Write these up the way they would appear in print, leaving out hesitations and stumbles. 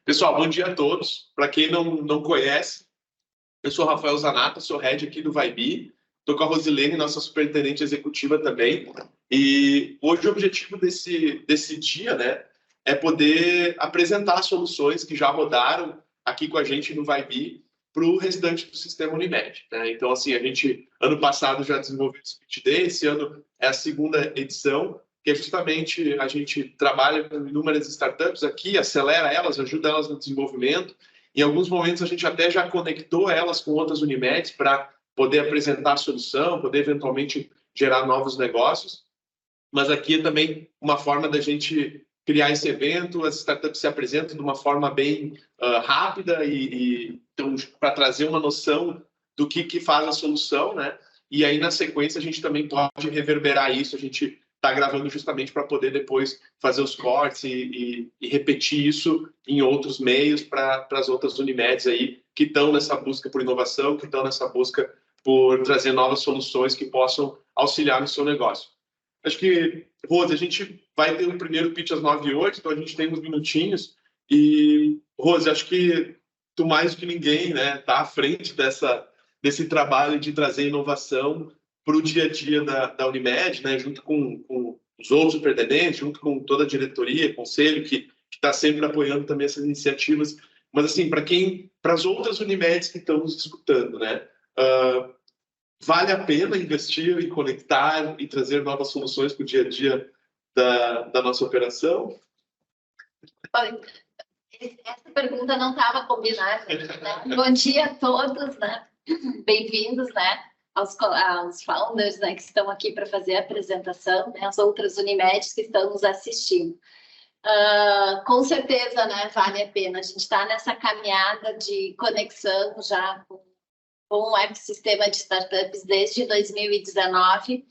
Pessoal, bom dia a todos. Para quem não conhece, eu sou Rafael Zanata, sou head aqui do Vibe. Estou com a Rosilene, nossa superintendente executiva também. E hoje o objetivo desse dia, né, é poder apresentar soluções que já rodaram aqui com a gente no Vibe para o restante do sistema Unimed, né? Então, assim, a gente, ano passado, já desenvolveu esse Pitch Day, esse ano é a segunda edição, que é justamente a gente trabalha com inúmeras startups aqui, acelera elas, ajuda elas no desenvolvimento. Em alguns momentos, a gente até já conectou elas com outras Unimeds para poder apresentar a solução, poder eventualmente gerar novos negócios. Mas aqui é também uma forma da gente criar esse evento, as startups se apresentam de uma forma bem rápida então, para trazer uma noção do que faz a solução, né? E aí, na sequência, a gente também pode reverberar isso, a gente está gravando justamente para poder depois fazer os cortes e repetir isso em outros meios para as outras Unimeds aí que estão nessa busca por inovação, que estão nessa busca por trazer novas soluções que possam auxiliar no seu negócio. Acho que, Rose, a gente vai ter o primeiro pitch às 9h08, então a gente tem uns minutinhos. E, Rose, acho que tu mais do que ninguém, né, tá à frente desse trabalho de trazer inovação para o dia a dia da Unimed, né, junto com os outros superintendentes, junto com toda a diretoria, conselho, que está sempre apoiando também essas iniciativas. Mas, assim, para as outras Unimeds que estão nos escutando, né, vale a pena investir e conectar e trazer novas soluções para o dia a dia da nossa operação? Essa pergunta não estava combinada, né? Bom dia a todos, né? Bem-vindos, né? Aos founders, né, que estão aqui para fazer a apresentação, né? As outras Unimedes que estão nos assistindo. Com certeza, né? Vale a pena. A gente está nessa caminhada de conexão já com o ecossistema de startups desde 2019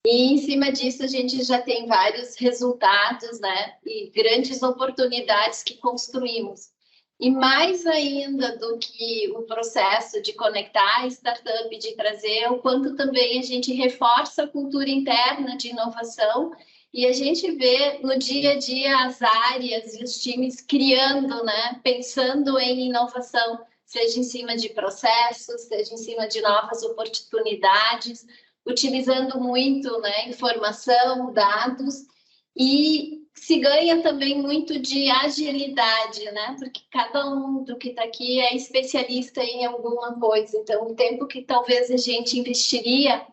e em cima disso a gente já tem vários resultados, né, e grandes oportunidades que construímos. E mais ainda do que o processo de conectar a startup, de trazer, o quanto também a gente reforça a cultura interna de inovação e a gente vê no dia a dia as áreas e os times criando, né, pensando em inovação, seja em cima de processos, seja em cima de novas oportunidades, utilizando muito, né, informação, dados, e se ganha também muito de agilidade, né, porque cada um do que está aqui é especialista em alguma coisa, então o tempo que talvez a gente investiria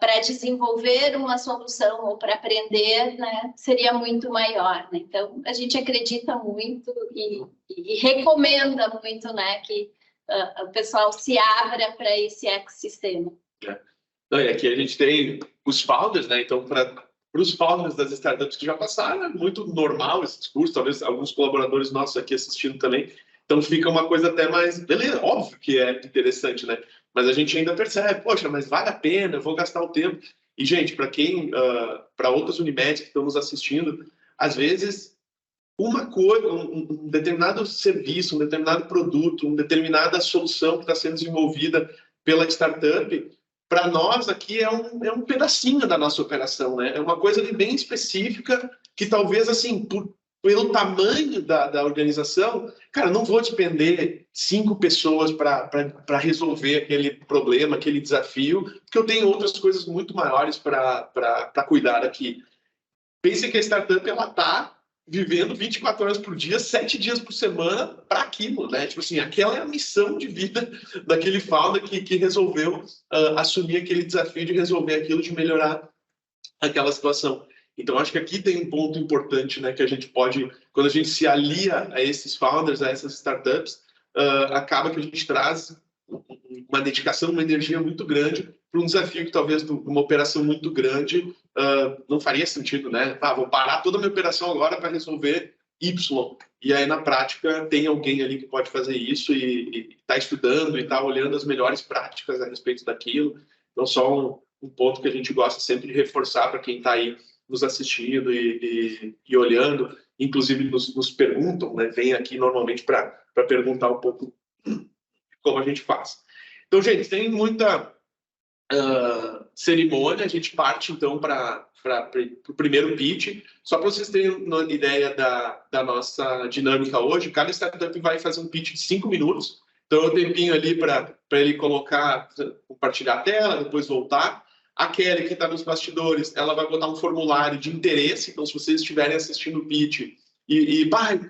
para desenvolver uma solução ou para aprender, né, seria muito maior, né? Então a gente acredita muito e recomenda muito, né, que o pessoal se abra para esse ecossistema. E aqui a gente tem os founders, né? Então para os founders das startups que já passaram, é muito normal esse discurso, talvez alguns colaboradores nossos aqui assistindo também. Então fica uma coisa até mais, beleza, óbvio que é interessante, né? Mas a gente ainda percebe, poxa, mas vale a pena, eu vou gastar o tempo. E, gente, para outras Unimedes que estão nos assistindo, às vezes uma coisa, um determinado serviço, um determinado produto, uma determinada solução que está sendo desenvolvida pela startup, para nós aqui é um pedacinho da nossa operação, né? É uma coisa bem específica que talvez, assim, pelo tamanho da organização, cara, não vou depender 5 pessoas para resolver aquele problema, aquele desafio, porque eu tenho outras coisas muito maiores para cuidar aqui. Pense que a startup ela está vivendo 24 horas por dia, 7 dias por semana para aquilo, né? Tipo assim, aquela é a missão de vida daquele founder que resolveu assumir aquele desafio de resolver aquilo, de melhorar aquela situação. Então, acho que aqui tem um ponto importante, né, que a gente pode, quando a gente se alia a esses founders, a essas startups, acaba que a gente traz uma dedicação, uma energia muito grande para um desafio que talvez uma operação muito grande não faria sentido, né? Vou parar toda a minha operação agora para resolver Y. E aí, na prática, tem alguém ali que pode fazer isso e está estudando e está olhando as melhores práticas a respeito daquilo. Então, só um ponto que a gente gosta sempre de reforçar para quem está aí nos assistindo e olhando, inclusive nos perguntam, né? Vem aqui normalmente para perguntar um pouco como a gente faz. Então, gente, tem muita cerimônia, a gente parte então para o primeiro pitch. Só para vocês terem uma ideia da nossa dinâmica hoje, cada startup vai fazer um pitch de 5 minutos. Então, é um tempinho ali para ele compartilhar a tela, depois voltar. A Kelly, que está nos bastidores, ela vai botar um formulário de interesse. Então, se vocês estiverem assistindo o pitch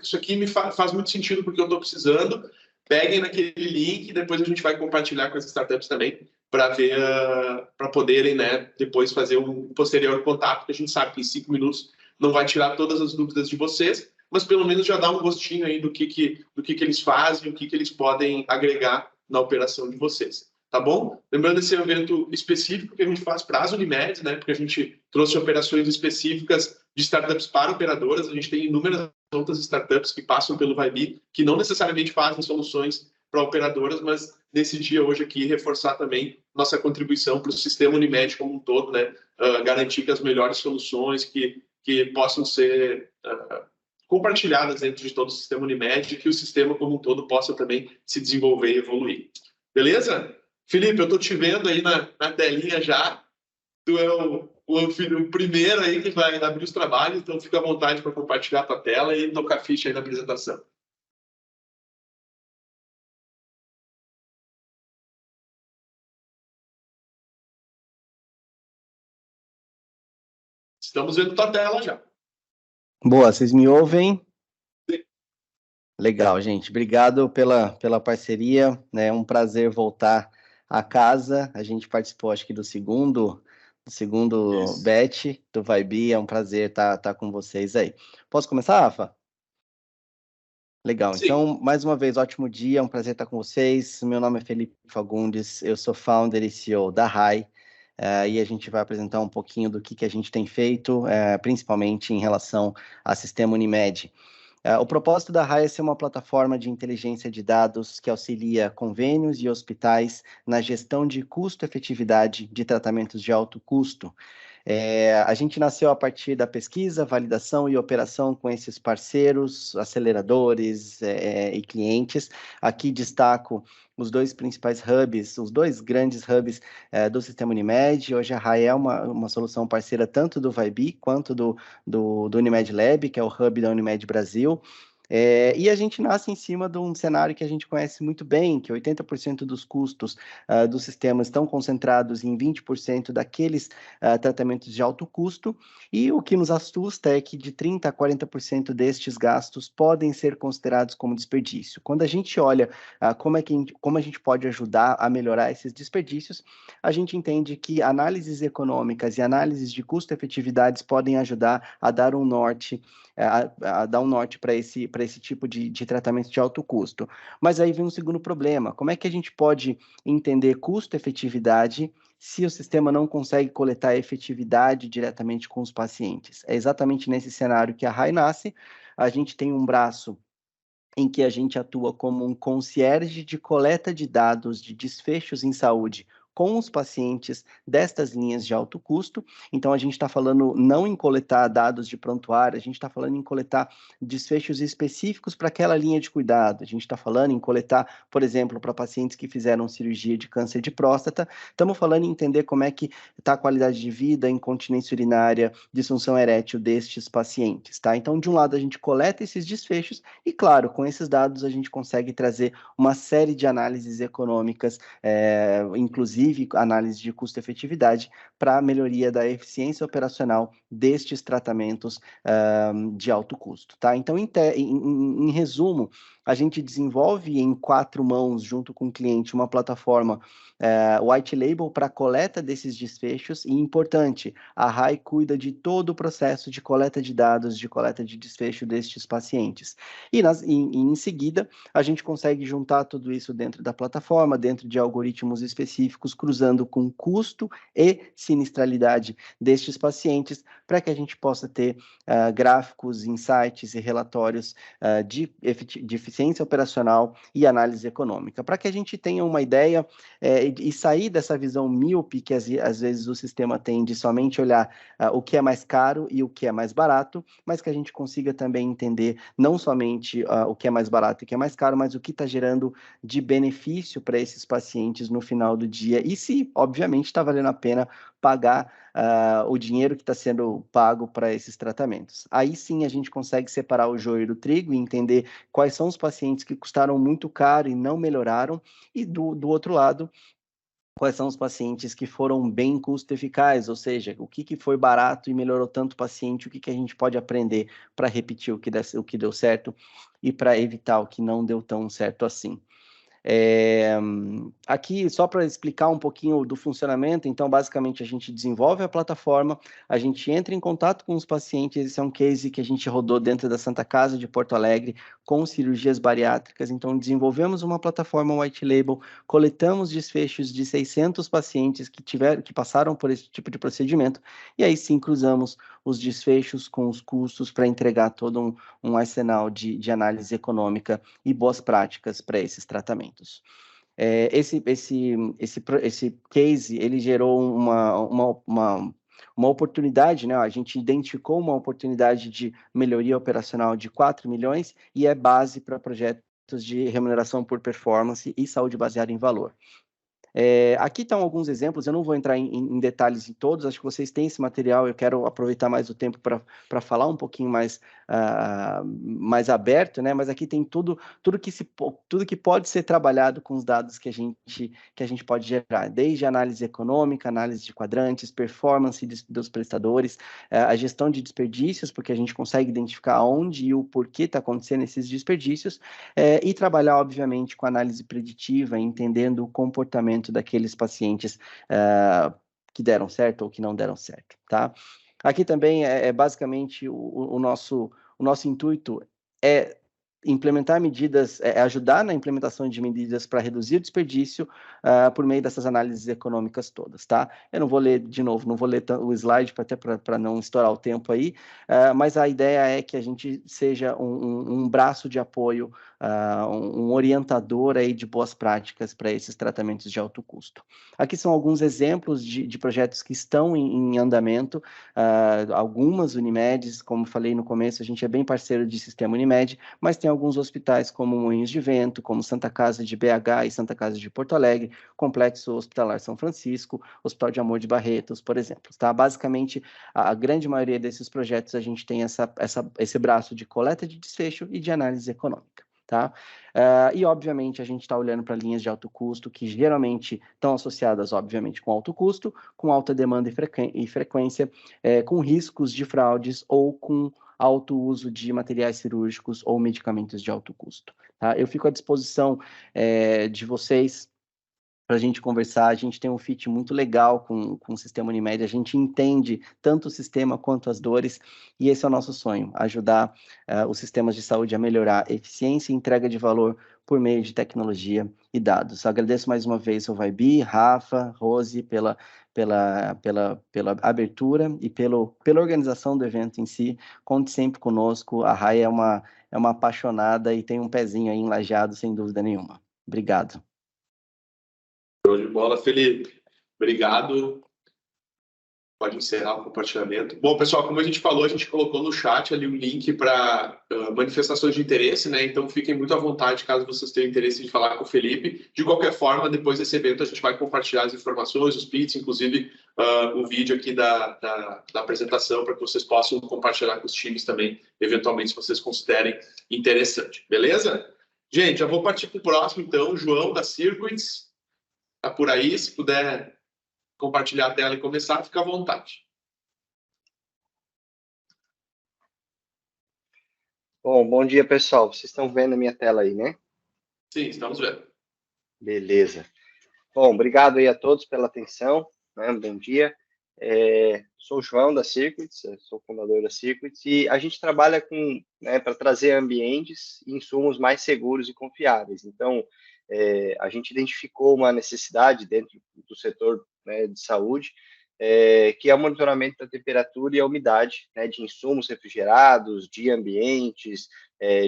isso aqui me faz muito sentido porque eu estou precisando, peguem naquele link e depois a gente vai compartilhar com as startups também para poderem, né, depois fazer um posterior contato, que a gente sabe que em 5 minutos não vai tirar todas as dúvidas de vocês, mas pelo menos já dá um gostinho aí do que eles fazem, o que eles podem agregar na operação de vocês. Tá bom? Lembrando esse evento específico que a gente faz para as Unimed, né? Porque a gente trouxe operações específicas de startups para operadoras. A gente tem inúmeras outras startups que passam pelo Vibe, que não necessariamente fazem soluções para operadoras, mas nesse dia hoje aqui reforçar também nossa contribuição para o sistema Unimed como um todo, né? Garantir que as melhores soluções que possam ser compartilhadas dentro de todo o sistema Unimed e que o sistema como um todo possa também se desenvolver e evoluir. Beleza? Felipe, eu estou te vendo aí na telinha já. Tu é o primeiro aí que vai abrir os trabalhos, então fica à vontade para compartilhar a tua tela e tocar ficha aí na apresentação. Estamos vendo tua tela já. Boa, vocês me ouvem? Sim. Legal, gente. Obrigado pela parceria. É um prazer voltar a casa. A gente participou, acho que, do segundo batch do Vibe. É um prazer estar com vocês aí. Posso começar, Rafa? Legal. Sim. Então, mais uma vez, ótimo dia. É um prazer estar com vocês. Meu nome é Felipe Fagundes. Eu sou founder e CEO da Rai. E a gente vai apresentar um pouquinho do que a gente tem feito, principalmente em relação ao sistema Unimed. O propósito da Rai é ser uma plataforma de inteligência de dados que auxilia convênios e hospitais na gestão de custo-efetividade de tratamentos de alto custo. A gente nasceu a partir da pesquisa, validação e operação com esses parceiros, aceleradores e clientes. Aqui destaco os dois principais hubs, os dois grandes hubs do sistema Unimed. Hoje a Rai é uma solução parceira tanto do Vibe quanto do Unimed Lab, que é o hub da Unimed Brasil. E a gente nasce em cima de um cenário que a gente conhece muito bem, que 80% dos custos do sistema estão concentrados em 20% daqueles tratamentos de alto custo, e o que nos assusta é que de 30% a 40% destes gastos podem ser considerados como desperdício. Quando a gente olha como a gente pode ajudar a melhorar esses desperdícios, a gente entende que análises econômicas e análises de custo-efetividades podem ajudar a dar um norte para esse tipo de tratamento de alto custo. Mas aí vem um segundo problema: como é que a gente pode entender custo-efetividade se o sistema não consegue coletar efetividade diretamente com os pacientes? É exatamente nesse cenário que a Rai nasce. A gente tem um braço em que a gente atua como um concierge de coleta de dados de desfechos em saúde com os pacientes destas linhas de alto custo. Então, a gente está falando não em coletar dados de prontuário, a gente está falando em coletar desfechos específicos para aquela linha de cuidado. A gente está falando em coletar, por exemplo, para pacientes que fizeram cirurgia de câncer de próstata. Estamos falando em entender como é que está a qualidade de vida, incontinência urinária, disfunção erétil destes pacientes, tá? Então, de um lado, a gente coleta esses desfechos e, claro, com esses dados, a gente consegue trazer uma série de análises econômicas, inclusive análise de custo-efetividade para a melhoria da eficiência operacional destes tratamentos de alto custo, tá? Então, em resumo, a gente desenvolve em 4 mãos, junto com o cliente, uma plataforma white label para coleta desses desfechos. E importante, a Rai cuida de todo o processo de coleta de dados, de coleta de desfecho destes pacientes. E em seguida, a gente consegue juntar tudo isso dentro da plataforma, dentro de algoritmos específicos, cruzando com custo e sinistralidade destes pacientes, para que a gente possa ter gráficos, insights e relatórios de eficiência eficiência operacional e análise econômica, para que a gente tenha uma ideia e sair dessa visão míope que às vezes o sistema tem de somente olhar o que é mais caro e o que é mais barato, mas que a gente consiga também entender não somente o que é mais barato e o que é mais caro, mas o que está gerando de benefício para esses pacientes no final do dia e se, obviamente, está valendo a pena pagar o dinheiro que está sendo pago para esses tratamentos. Aí sim a gente consegue separar o joio do trigo e entender quais são os pacientes que custaram muito caro e não melhoraram, e do outro lado, quais são os pacientes que foram bem custo-eficazes, ou seja, o que foi barato e melhorou tanto o paciente, o que a gente pode aprender para repetir o que deu certo e para evitar o que não deu tão certo assim. Aqui, só para explicar um pouquinho do funcionamento, então, basicamente, a gente desenvolve a plataforma, a gente entra em contato com os pacientes, esse é um case que a gente rodou dentro da Santa Casa de Porto Alegre, com cirurgias bariátricas, então, desenvolvemos uma plataforma white label, coletamos desfechos de 600 pacientes que passaram por esse tipo de procedimento, e aí sim cruzamos os desfechos com os custos para entregar todo um arsenal de análise econômica e boas práticas para esses tratamentos. Esse case, ele gerou uma oportunidade, né? A gente identificou uma oportunidade de melhoria operacional de 4 milhões e é base para projetos de remuneração por performance e saúde baseada em valor. Aqui estão alguns exemplos, eu não vou entrar em detalhes em todos, acho que vocês têm esse material, eu quero aproveitar mais o tempo para falar um pouquinho mais aberto, né? Mas aqui tem tudo que pode ser trabalhado com os dados que a gente pode gerar, desde análise econômica, análise de quadrantes, performance dos prestadores, a gestão de desperdícios, porque a gente consegue identificar onde e o porquê está acontecendo esses desperdícios, e trabalhar, obviamente, com análise preditiva, entendendo o comportamento daqueles pacientes que deram certo ou que não deram certo, tá? Aqui também basicamente o nosso intuito é implementar medidas, ajudar na implementação de medidas para reduzir o desperdício por meio dessas análises econômicas todas, tá? Eu não vou ler de novo, não vou ler o slide até para não estourar o tempo aí, mas a ideia é que a gente seja um braço de apoio, um orientador aí de boas práticas para esses tratamentos de alto custo. Aqui são alguns exemplos de projetos que estão em andamento, algumas Unimedes, como falei no começo, a gente é bem parceiro de sistema Unimed, mas tem alguns hospitais como Moinhos de Vento, como Santa Casa de BH e Santa Casa de Porto Alegre, Complexo Hospitalar São Francisco, Hospital de Amor de Barretos, por exemplo. Tá? Basicamente, a grande maioria desses projetos a gente tem esse braço de coleta de desfecho e de análise econômica. Tá? E, obviamente, a gente está olhando para linhas de alto custo, que geralmente estão associadas, obviamente, com alto custo, com alta demanda e frequência, com riscos de fraudes ou com alto uso de materiais cirúrgicos ou medicamentos de alto custo. Tá? Eu fico à disposição de vocês para a gente conversar. A gente tem um fit muito legal com o sistema Unimed, a gente entende tanto o sistema quanto as dores, e esse é o nosso sonho, ajudar os sistemas de saúde a melhorar eficiência e entrega de valor por meio de tecnologia e dados. Agradeço mais uma vez ao Vibe, Rafa, Rose, pela abertura e pela organização do evento em si. Conte sempre conosco, a Rai é uma apaixonada e tem um pezinho aí enlajado, sem dúvida nenhuma. Obrigado. Show de bola, Felipe. Obrigado. Pode encerrar o compartilhamento. Bom, pessoal, como a gente falou, a gente colocou no chat ali um link para manifestações de interesse, né? Então, fiquem muito à vontade caso vocês tenham interesse de falar com o Felipe. De qualquer forma, depois desse evento, a gente vai compartilhar as informações, os pits, inclusive o vídeo aqui da apresentação, para que vocês possam compartilhar com os times também, eventualmente, se vocês considerem interessante. Beleza? Gente, já vou partir para o próximo, então. João, da Circuits. Tá por aí, se puder compartilhar a tela e começar, fica à vontade. Bom dia, pessoal. Vocês estão vendo a minha tela aí, né? Sim, estamos vendo. Beleza. Bom, obrigado aí a todos pela atenção, né? Bom dia. Sou o João da Circuits, sou fundador da Circuits, e a gente trabalha para trazer ambientes e insumos mais seguros e confiáveis. Então, a gente identificou uma necessidade dentro do setor, né, de saúde, que é o monitoramento da temperatura e a umidade, né, de insumos refrigerados, de ambientes,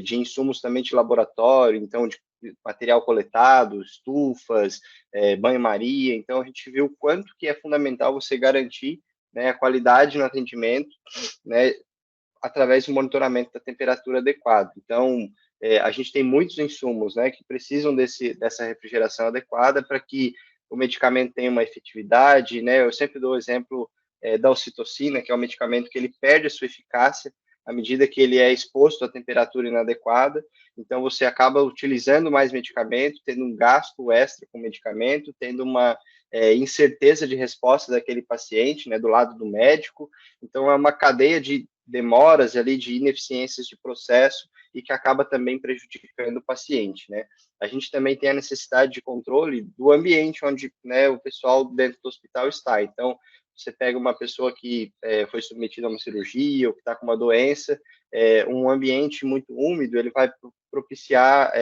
de insumos também de laboratório, então de material coletado, estufas, banho-maria. Então a gente viu o quanto que é fundamental você garantir, né, a qualidade no atendimento, né, através do monitoramento da temperatura adequada. Então, a gente tem muitos insumos, né, que precisam dessa refrigeração adequada para que o medicamento tenha uma efetividade, né? Eu sempre dou o exemplo da ocitocina, que é um medicamento que ele perde a sua eficácia à medida que ele é exposto à temperatura inadequada. Então, você acaba utilizando mais medicamento, tendo um gasto extra com o medicamento, tendo uma incerteza de resposta daquele paciente, né, do lado do médico. Então, é uma cadeia de demoras ali, de ineficiências de processo e que acaba também prejudicando o paciente, né? A gente também tem a necessidade de controle do ambiente onde, né, o pessoal dentro do hospital está. Então, você pega uma pessoa que foi submetida a uma cirurgia ou que está com uma doença, um ambiente muito úmido, ele vai propiciar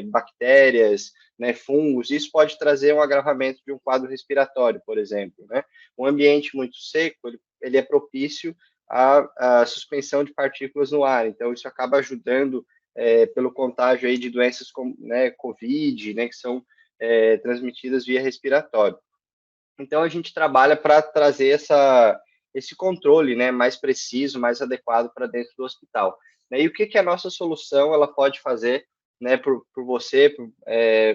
bactérias, né, fungos, isso pode trazer um agravamento de um quadro respiratório, por exemplo, né? Um ambiente muito seco, ele é propício à suspensão de partículas no ar, então isso acaba ajudando pelo contágio aí de doenças como, né, COVID, né, que são transmitidas via respiratório. Então, a gente trabalha para trazer esse controle, né, mais preciso, mais adequado para dentro do hospital. E o que a nossa solução ela pode fazer, né, por você,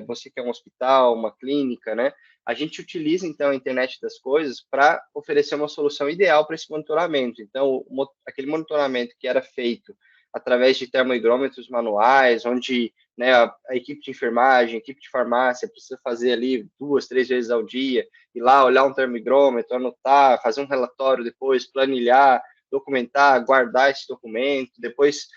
você que é um hospital, uma clínica, né? A gente utiliza, então, a internet das coisas para oferecer uma solução ideal para esse monitoramento. Então, aquele monitoramento que era feito através de termohigrômetros manuais, onde, né, a equipe de enfermagem, a equipe de farmácia precisa fazer ali 2, 3 vezes ao dia, ir lá, olhar um termohigrômetro, anotar, fazer um relatório depois, planilhar, documentar, guardar esse documento, depois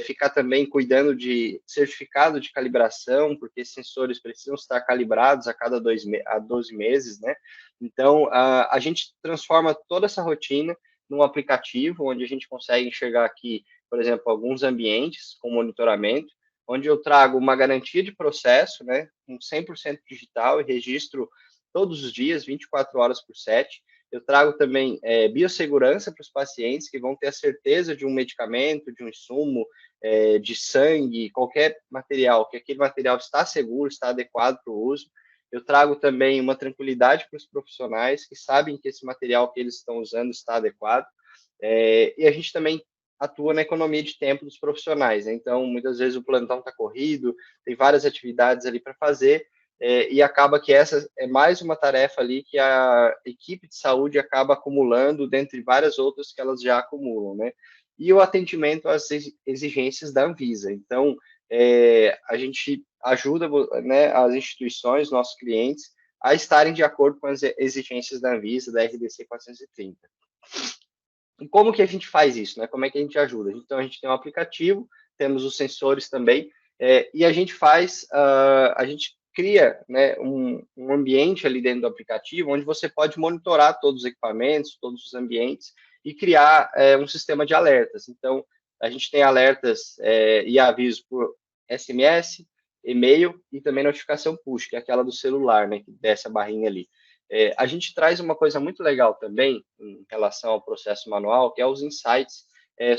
ficar também cuidando de certificado de calibração, porque esses sensores precisam estar calibrados a cada 12 meses, né? Então, a gente transforma toda essa rotina num aplicativo, onde a gente consegue enxergar aqui, por exemplo, alguns ambientes com monitoramento, onde eu trago uma garantia de processo, né, com 100% digital e registro todos os dias, 24 horas por 7. Eu trago também biossegurança para os pacientes, que vão ter a certeza de um medicamento, de um insumo, de sangue, qualquer material, que aquele material está seguro, está adequado para o uso. Eu trago também uma tranquilidade para os profissionais, que sabem que esse material que eles estão usando está adequado. E a gente também atua na economia de tempo dos profissionais, né? Então, muitas vezes o plantão está corrido, tem várias atividades ali para fazer, e acaba que essa é mais uma tarefa ali que a equipe de saúde acaba acumulando, dentre várias outras que elas já acumulam, né? E o atendimento às exigências da Anvisa. Então, a gente ajuda, né, as instituições, nossos clientes, a estarem de acordo com as exigências da Anvisa, da RDC 430. E como que a gente faz isso, né? Como é que a gente ajuda? Então, a gente tem um aplicativo, temos os sensores também, e a gente a gente cria, né, um ambiente ali dentro do aplicativo, onde você pode monitorar todos os equipamentos, todos os ambientes, e criar um sistema de alertas. Então, a gente tem alertas e avisos por SMS, e-mail e também notificação push, que é aquela do celular, né, que desce a barrinha ali. A gente traz uma coisa muito legal também em relação ao processo manual, que é os insights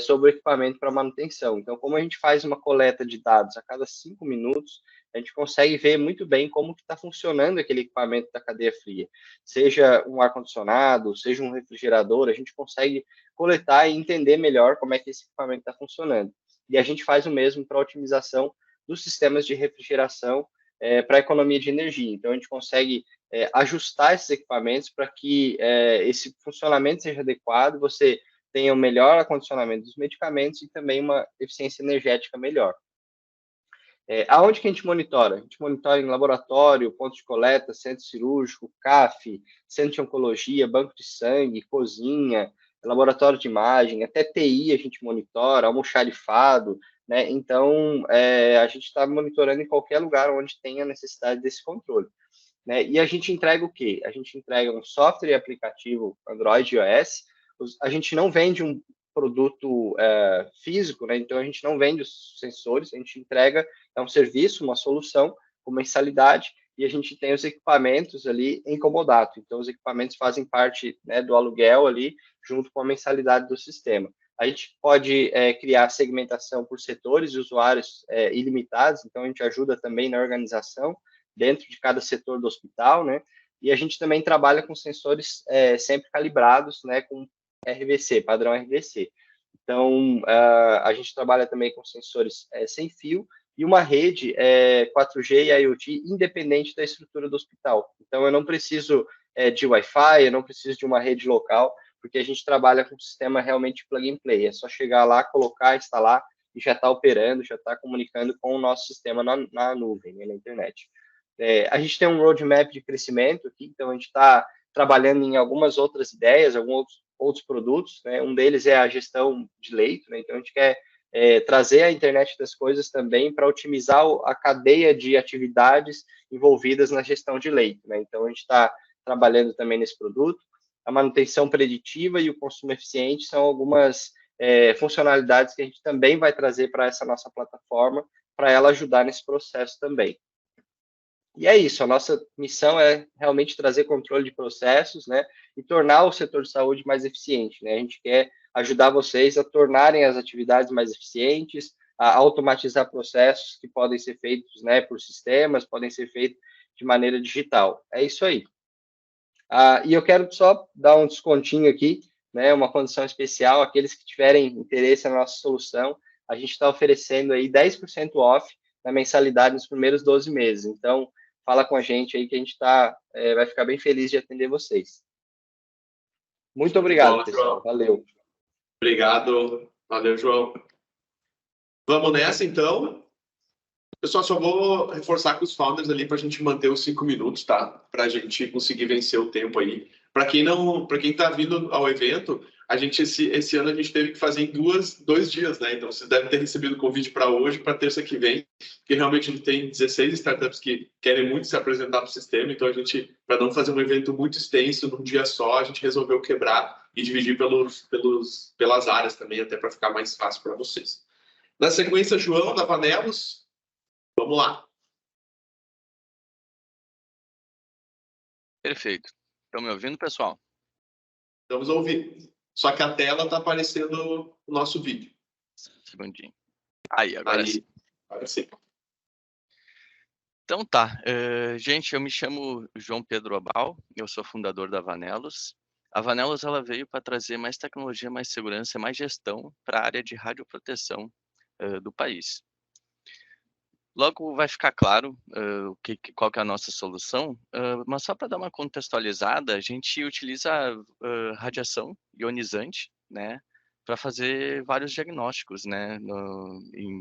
sobre o equipamento para manutenção. Então, como a gente faz uma coleta de dados a cada 5 minutos, a gente consegue ver muito bem como que está funcionando aquele equipamento da cadeia fria. Seja um ar-condicionado, seja um refrigerador, a gente consegue coletar e entender melhor como é que esse equipamento está funcionando. E a gente faz o mesmo para a otimização dos sistemas de refrigeração para a economia de energia. Então, a gente consegue ajustar esses equipamentos para que esse funcionamento seja adequado, você tenha o melhor acondicionamento dos medicamentos e também uma eficiência energética melhor. Aonde que a gente monitora? A gente monitora em laboratório, ponto de coleta, centro cirúrgico, CAF, centro de oncologia, banco de sangue, cozinha, laboratório de imagem, até TI a gente monitora, almoxarifado, né? Então, a gente está monitorando em qualquer lugar onde tenha necessidade desse controle. Né? E a gente entrega o quê? A gente entrega um software e aplicativo Android e iOS. A gente não vende um produto físico, né? Então a gente não vende os sensores, a gente entrega um serviço, uma solução com mensalidade, e a gente tem os equipamentos ali em comodato. Então os equipamentos fazem parte, né, do aluguel ali, junto com a mensalidade do sistema. A gente pode criar segmentação por setores de usuários ilimitados, então a gente ajuda também na organização dentro de cada setor do hospital, né? E a gente também trabalha com sensores sempre calibrados, né, com RVC, padrão RVC. Então, a gente trabalha também com sensores sem fio e uma rede 4G e IoT independente da estrutura do hospital. Então, eu não preciso de Wi-Fi, eu não preciso de uma rede local, porque a gente trabalha com um sistema realmente plug and play. É só chegar lá, colocar, instalar e já está operando, já está comunicando com o nosso sistema na nuvem, né, na internet. A gente tem um roadmap de crescimento aqui, então a gente está trabalhando em algumas outras ideias, alguns outros produtos, né? Um deles é a gestão de leito, né? Então a gente quer trazer a internet das coisas também para otimizar a cadeia de atividades envolvidas na gestão de leito, né? Então a gente está trabalhando também nesse produto. A manutenção preditiva e o consumo eficiente são algumas funcionalidades que a gente também vai trazer para essa nossa plataforma, para ela ajudar nesse processo também. E é isso, a nossa missão é realmente trazer controle de processos, né, e tornar o setor de saúde mais eficiente, né? A gente quer ajudar vocês a tornarem as atividades mais eficientes, a automatizar processos que podem ser feitos, né, por sistemas, podem ser feitos de maneira digital. É isso aí. E eu quero só dar um descontinho aqui, né, uma condição especial, aqueles que tiverem interesse na nossa solução, a gente está oferecendo aí 10% off na mensalidade nos primeiros 12 meses. Então, fala com a gente aí que a gente vai ficar bem feliz de atender vocês. Muito obrigado, pessoal. Valeu. Obrigado. Valeu, João. Vamos nessa, então. Pessoal, só vou reforçar com os founders ali para a gente manter os 5 minutos, tá? Para a gente conseguir vencer o tempo aí. Para quem está vindo ao evento, a gente esse ano a gente teve que fazer em 2 dias, né? Então vocês devem ter recebido o convite para hoje, para terça que vem, porque realmente a gente tem 16 startups que querem muito se apresentar para o sistema. Então a gente, para não fazer um evento muito extenso num dia só, a gente resolveu quebrar e dividir pelas áreas também, até para ficar mais fácil para vocês. Na sequência, João da Vanelos. Vamos lá. Perfeito. Estão me ouvindo, pessoal? Estamos ouvindo. Só que a tela está aparecendo o nosso vídeo. Segundinho. Aí, agora sim. Agora sim. Então tá. Gente, eu me chamo João Pedro Abal, eu sou fundador da Vanelos. A Vanelos ela veio para trazer mais tecnologia, mais segurança, mais gestão para a área de radioproteção do país. Logo vai ficar claro qual que é a nossa solução, mas só para dar uma contextualizada, a gente utiliza radiação ionizante, né, para fazer vários diagnósticos, né,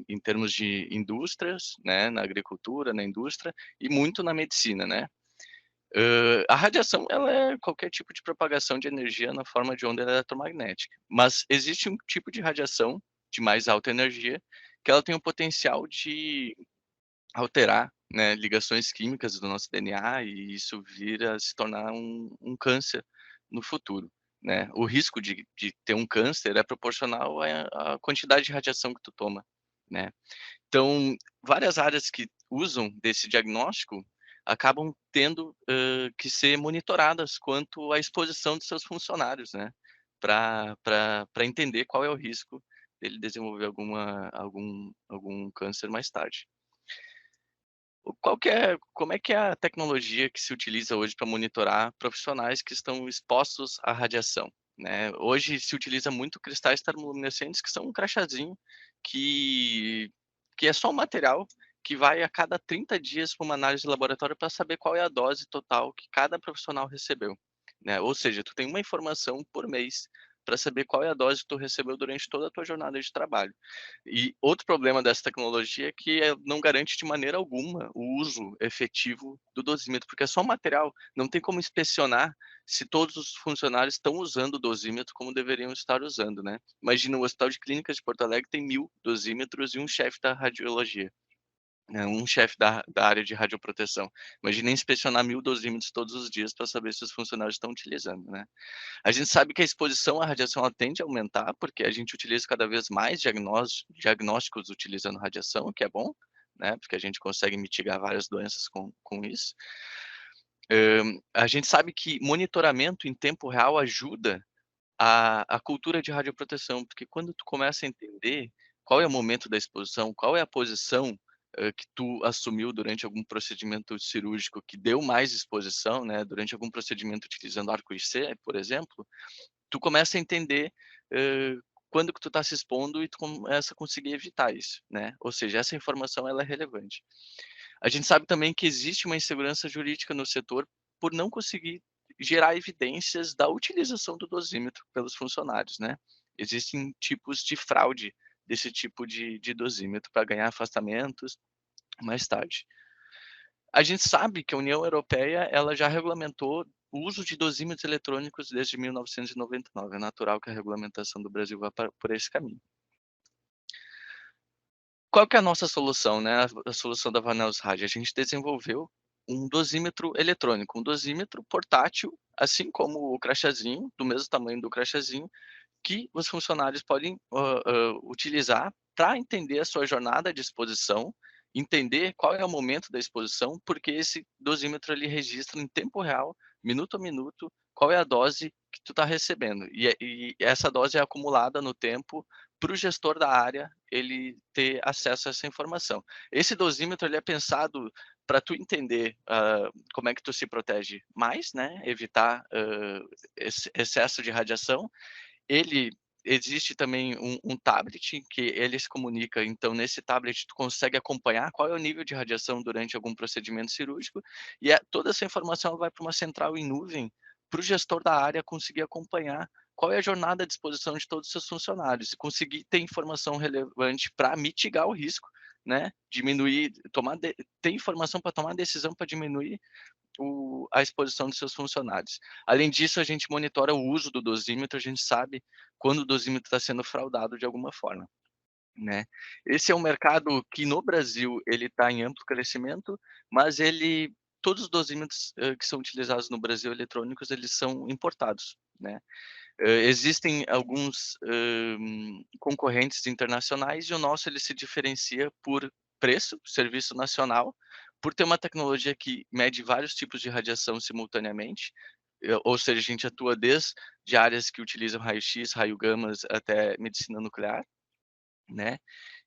em termos de indústrias, né, na agricultura, na indústria e muito na medicina, né. A radiação ela é qualquer tipo de propagação de energia na forma de onda eletromagnética, mas existe um tipo de radiação de mais alta energia que ela tem o potencial de alterar, né, ligações químicas do nosso DNA e isso vir a se tornar um câncer no futuro, né. O risco de ter um câncer é proporcional à quantidade de radiação que tu toma, né. Então, várias áreas que usam desse diagnóstico acabam tendo que ser monitoradas quanto à exposição dos seus funcionários, né, para entender qual é o risco dele desenvolver algum câncer mais tarde. Como é que é a tecnologia que se utiliza hoje para monitorar profissionais que estão expostos à radiação, né? Hoje se utiliza muito cristais termoluminescentes, que são um crachazinho que é só um material que vai a cada 30 dias para uma análise de laboratório para saber qual é a dose total que cada profissional recebeu, né? Ou seja, tu tem uma informação por mês para saber qual é a dose que tu recebeu durante toda a tua jornada de trabalho. E outro problema dessa tecnologia é que não garante de maneira alguma o uso efetivo do dosímetro, porque é só um material, não tem como inspecionar se todos os funcionários estão usando o dosímetro como deveriam estar usando, né? Imagina, o Hospital de Clínicas de Porto Alegre tem 1000 dosímetros e um chefe da radiologia, né? Um chefe da área de radioproteção. Imagina inspecionar 1000 dosímetros todos os dias para saber se os funcionários estão utilizando, né? A gente sabe que a exposição à radiação ela tende a aumentar, porque a gente utiliza cada vez mais diagnósticos utilizando radiação, o que é bom, né? Porque a gente consegue mitigar várias doenças com isso. A gente sabe que monitoramento em tempo real ajuda a cultura de radioproteção, porque quando tu começa a entender qual é o momento da exposição, qual é a posição que tu assumiu durante algum procedimento cirúrgico que deu mais exposição, né, durante algum procedimento utilizando arco-IC, por exemplo, tu começa a entender quando que tu está se expondo e tu começa a conseguir evitar isso, né? Ou seja, essa informação ela é relevante. A gente sabe também que existe uma insegurança jurídica no setor por não conseguir gerar evidências da utilização do dosímetro pelos funcionários, né? Existem tipos de fraude desse tipo de dosímetro para ganhar afastamentos mais tarde. A gente sabe que a União Europeia ela já regulamentou o uso de dosímetros eletrônicos desde 1999. É natural que a regulamentação do Brasil vá por esse caminho. Qual que é a nossa solução, né? A solução da Vanelos Rádio? A gente desenvolveu um dosímetro eletrônico, um dosímetro portátil, assim como o crachazinho, do mesmo tamanho do crachazinho, que os funcionários podem utilizar para entender a sua jornada de exposição, entender qual é o momento da exposição, porque esse dosímetro ele registra em tempo real, minuto a minuto, qual é a dose que tu está recebendo. E essa dose é acumulada no tempo para o gestor da área ele ter acesso a essa informação. Esse dosímetro ele é pensado para tu entender como é que tu se protege mais, né? Evitar excesso de radiação. Ele existe também um tablet que ele se comunica, então nesse tablet tu consegue acompanhar qual é o nível de radiação durante algum procedimento cirúrgico e toda essa informação vai para uma central em nuvem para o gestor da área conseguir acompanhar qual é a jornada de exposição de todos os seus funcionários e conseguir ter informação relevante para mitigar o risco, né? Diminuir, ter informação para tomar decisão para diminuir a exposição de seus funcionários. Além disso, a gente monitora o uso do dosímetro, a gente sabe quando o dosímetro está sendo fraudado de alguma forma, né? Esse é um mercado que no Brasil ele está em amplo crescimento, mas todos os dosímetros que são utilizados no Brasil eletrônicos eles são importados, né? Existem alguns concorrentes internacionais e o nosso ele se diferencia por preço, serviço nacional, por ter uma tecnologia que mede vários tipos de radiação simultaneamente, ou seja, a gente atua desde áreas que utilizam raio-x, raio-gamas até medicina nuclear, né?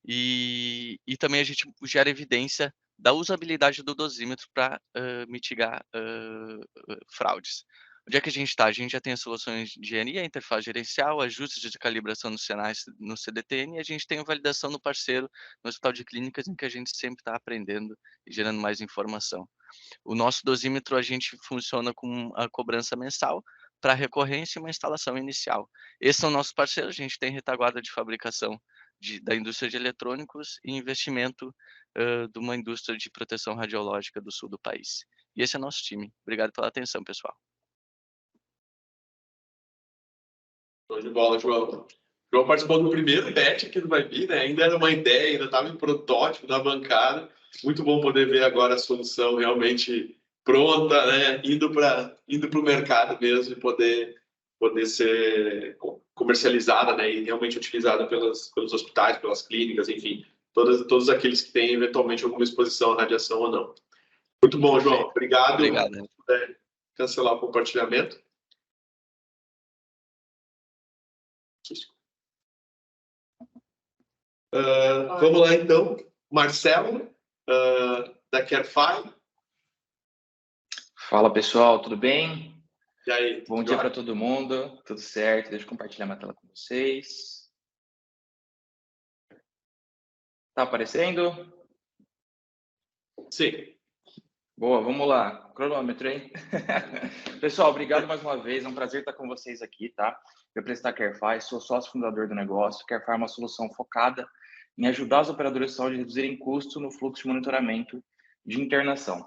E também a gente gera evidência da usabilidade do dosímetro para mitigar fraudes. Onde é que a gente está? A gente já tem as soluções de engenharia, interface gerencial, ajustes de calibração dos sinais no CDTN e a gente tem a validação no parceiro, no Hospital de Clínicas, em que a gente sempre está aprendendo e gerando mais informação. O nosso dosímetro, a gente funciona com a cobrança mensal para recorrência e uma instalação inicial. Esses são nossos parceiros, a gente tem retaguarda de fabricação da indústria de eletrônicos e investimento de uma indústria de proteção radiológica do sul do país. E esse é o nosso time. Obrigado pela atenção, pessoal. Show de bola, João. João participou do primeiro bet aqui do Vibe, né? Ainda era uma ideia, ainda estava em protótipo da bancada. Muito bom poder ver agora a solução realmente pronta, né? Indo para o mercado mesmo e poder ser comercializada, né? E realmente utilizada pelos hospitais, pelas clínicas, enfim, todos aqueles que têm eventualmente alguma exposição à radiação ou não. Muito bom, João. Obrigado. Obrigado. Cancelar o compartilhamento. Vamos lá, então. Marcelo, da Carefy. Fala, pessoal, tudo bem? E aí? Bom dia para todo mundo, tudo certo? Deixa eu compartilhar minha tela com vocês. Tá aparecendo? Sim. Boa, vamos lá. Cronômetro, hein? Pessoal, obrigado mais uma vez. É um prazer estar com vocês aqui, tá? Eu represento a Carefy, sou sócio fundador do negócio. Carefy é uma solução focada em ajudar os operadores de saúde a reduzirem custo no fluxo de monitoramento de internação.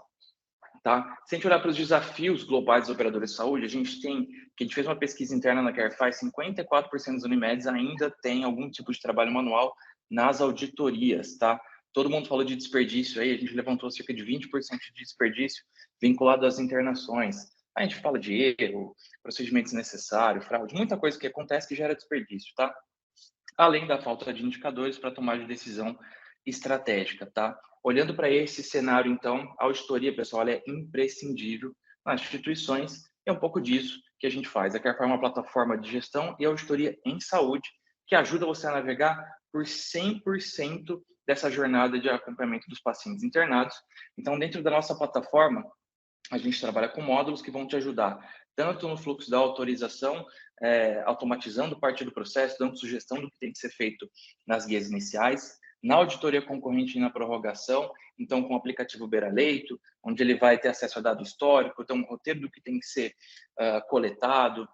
Tá? Se a gente olhar para os desafios globais dos operadores de saúde, a gente fez uma pesquisa interna na Carefy, 54% dos Unimedes ainda tem algum tipo de trabalho manual nas auditorias, tá? Todo mundo falou de desperdício aí, a gente levantou cerca de 20% de desperdício vinculado às internações. A gente fala de erro, procedimentos necessários, fraude, muita coisa que acontece que gera desperdício, tá? Além da falta de indicadores para tomar de decisão estratégica, tá? Olhando para esse cenário, então, a auditoria, pessoal, é imprescindível nas instituições. É um pouco disso que a gente faz. A Carefy é uma plataforma de gestão e auditoria em saúde que ajuda você a navegar por 100% dessa jornada de acompanhamento dos pacientes internados. Então, dentro da nossa plataforma, a gente trabalha com módulos que vão te ajudar tanto no fluxo da autorização, automatizando parte do processo, dando sugestão do que tem que ser feito nas guias iniciais, na auditoria concorrente e na prorrogação, então com o aplicativo Beira Leito, onde ele vai ter acesso a dado histórico, então um roteiro do que tem que ser coletado,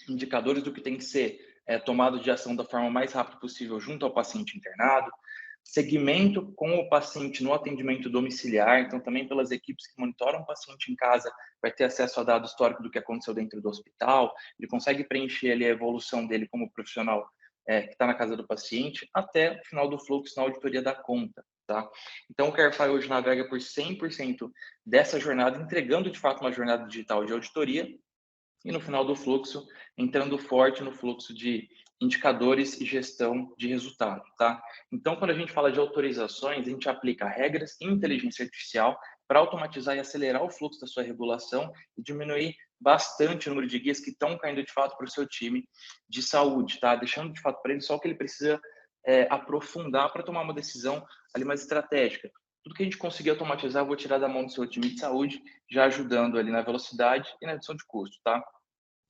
indicadores do que tem que ser tomado de ação da forma mais rápida possível junto ao paciente internado, segmento com o paciente no atendimento domiciliar, então também pelas equipes que monitoram o paciente em casa, vai ter acesso a dado histórico do que aconteceu dentro do hospital, ele consegue preencher ali a evolução dele como profissional que está na casa do paciente, até o final do fluxo na auditoria da conta, tá? Então o Carefy hoje navega por 100% dessa jornada, entregando de fato uma jornada digital de auditoria, e no final do fluxo, entrando forte no fluxo de indicadores e gestão de resultado, tá? Então, quando a gente fala de autorizações, a gente aplica regras e inteligência artificial para automatizar e acelerar o fluxo da sua regulação e diminuir bastante o número de guias que estão caindo de fato para o seu time de saúde, tá? Deixando de fato para ele só o que ele precisa aprofundar para tomar uma decisão ali mais estratégica. Tudo que a gente conseguir automatizar, eu vou tirar da mão do seu time de saúde, já ajudando ali na velocidade e na redução de custo, tá?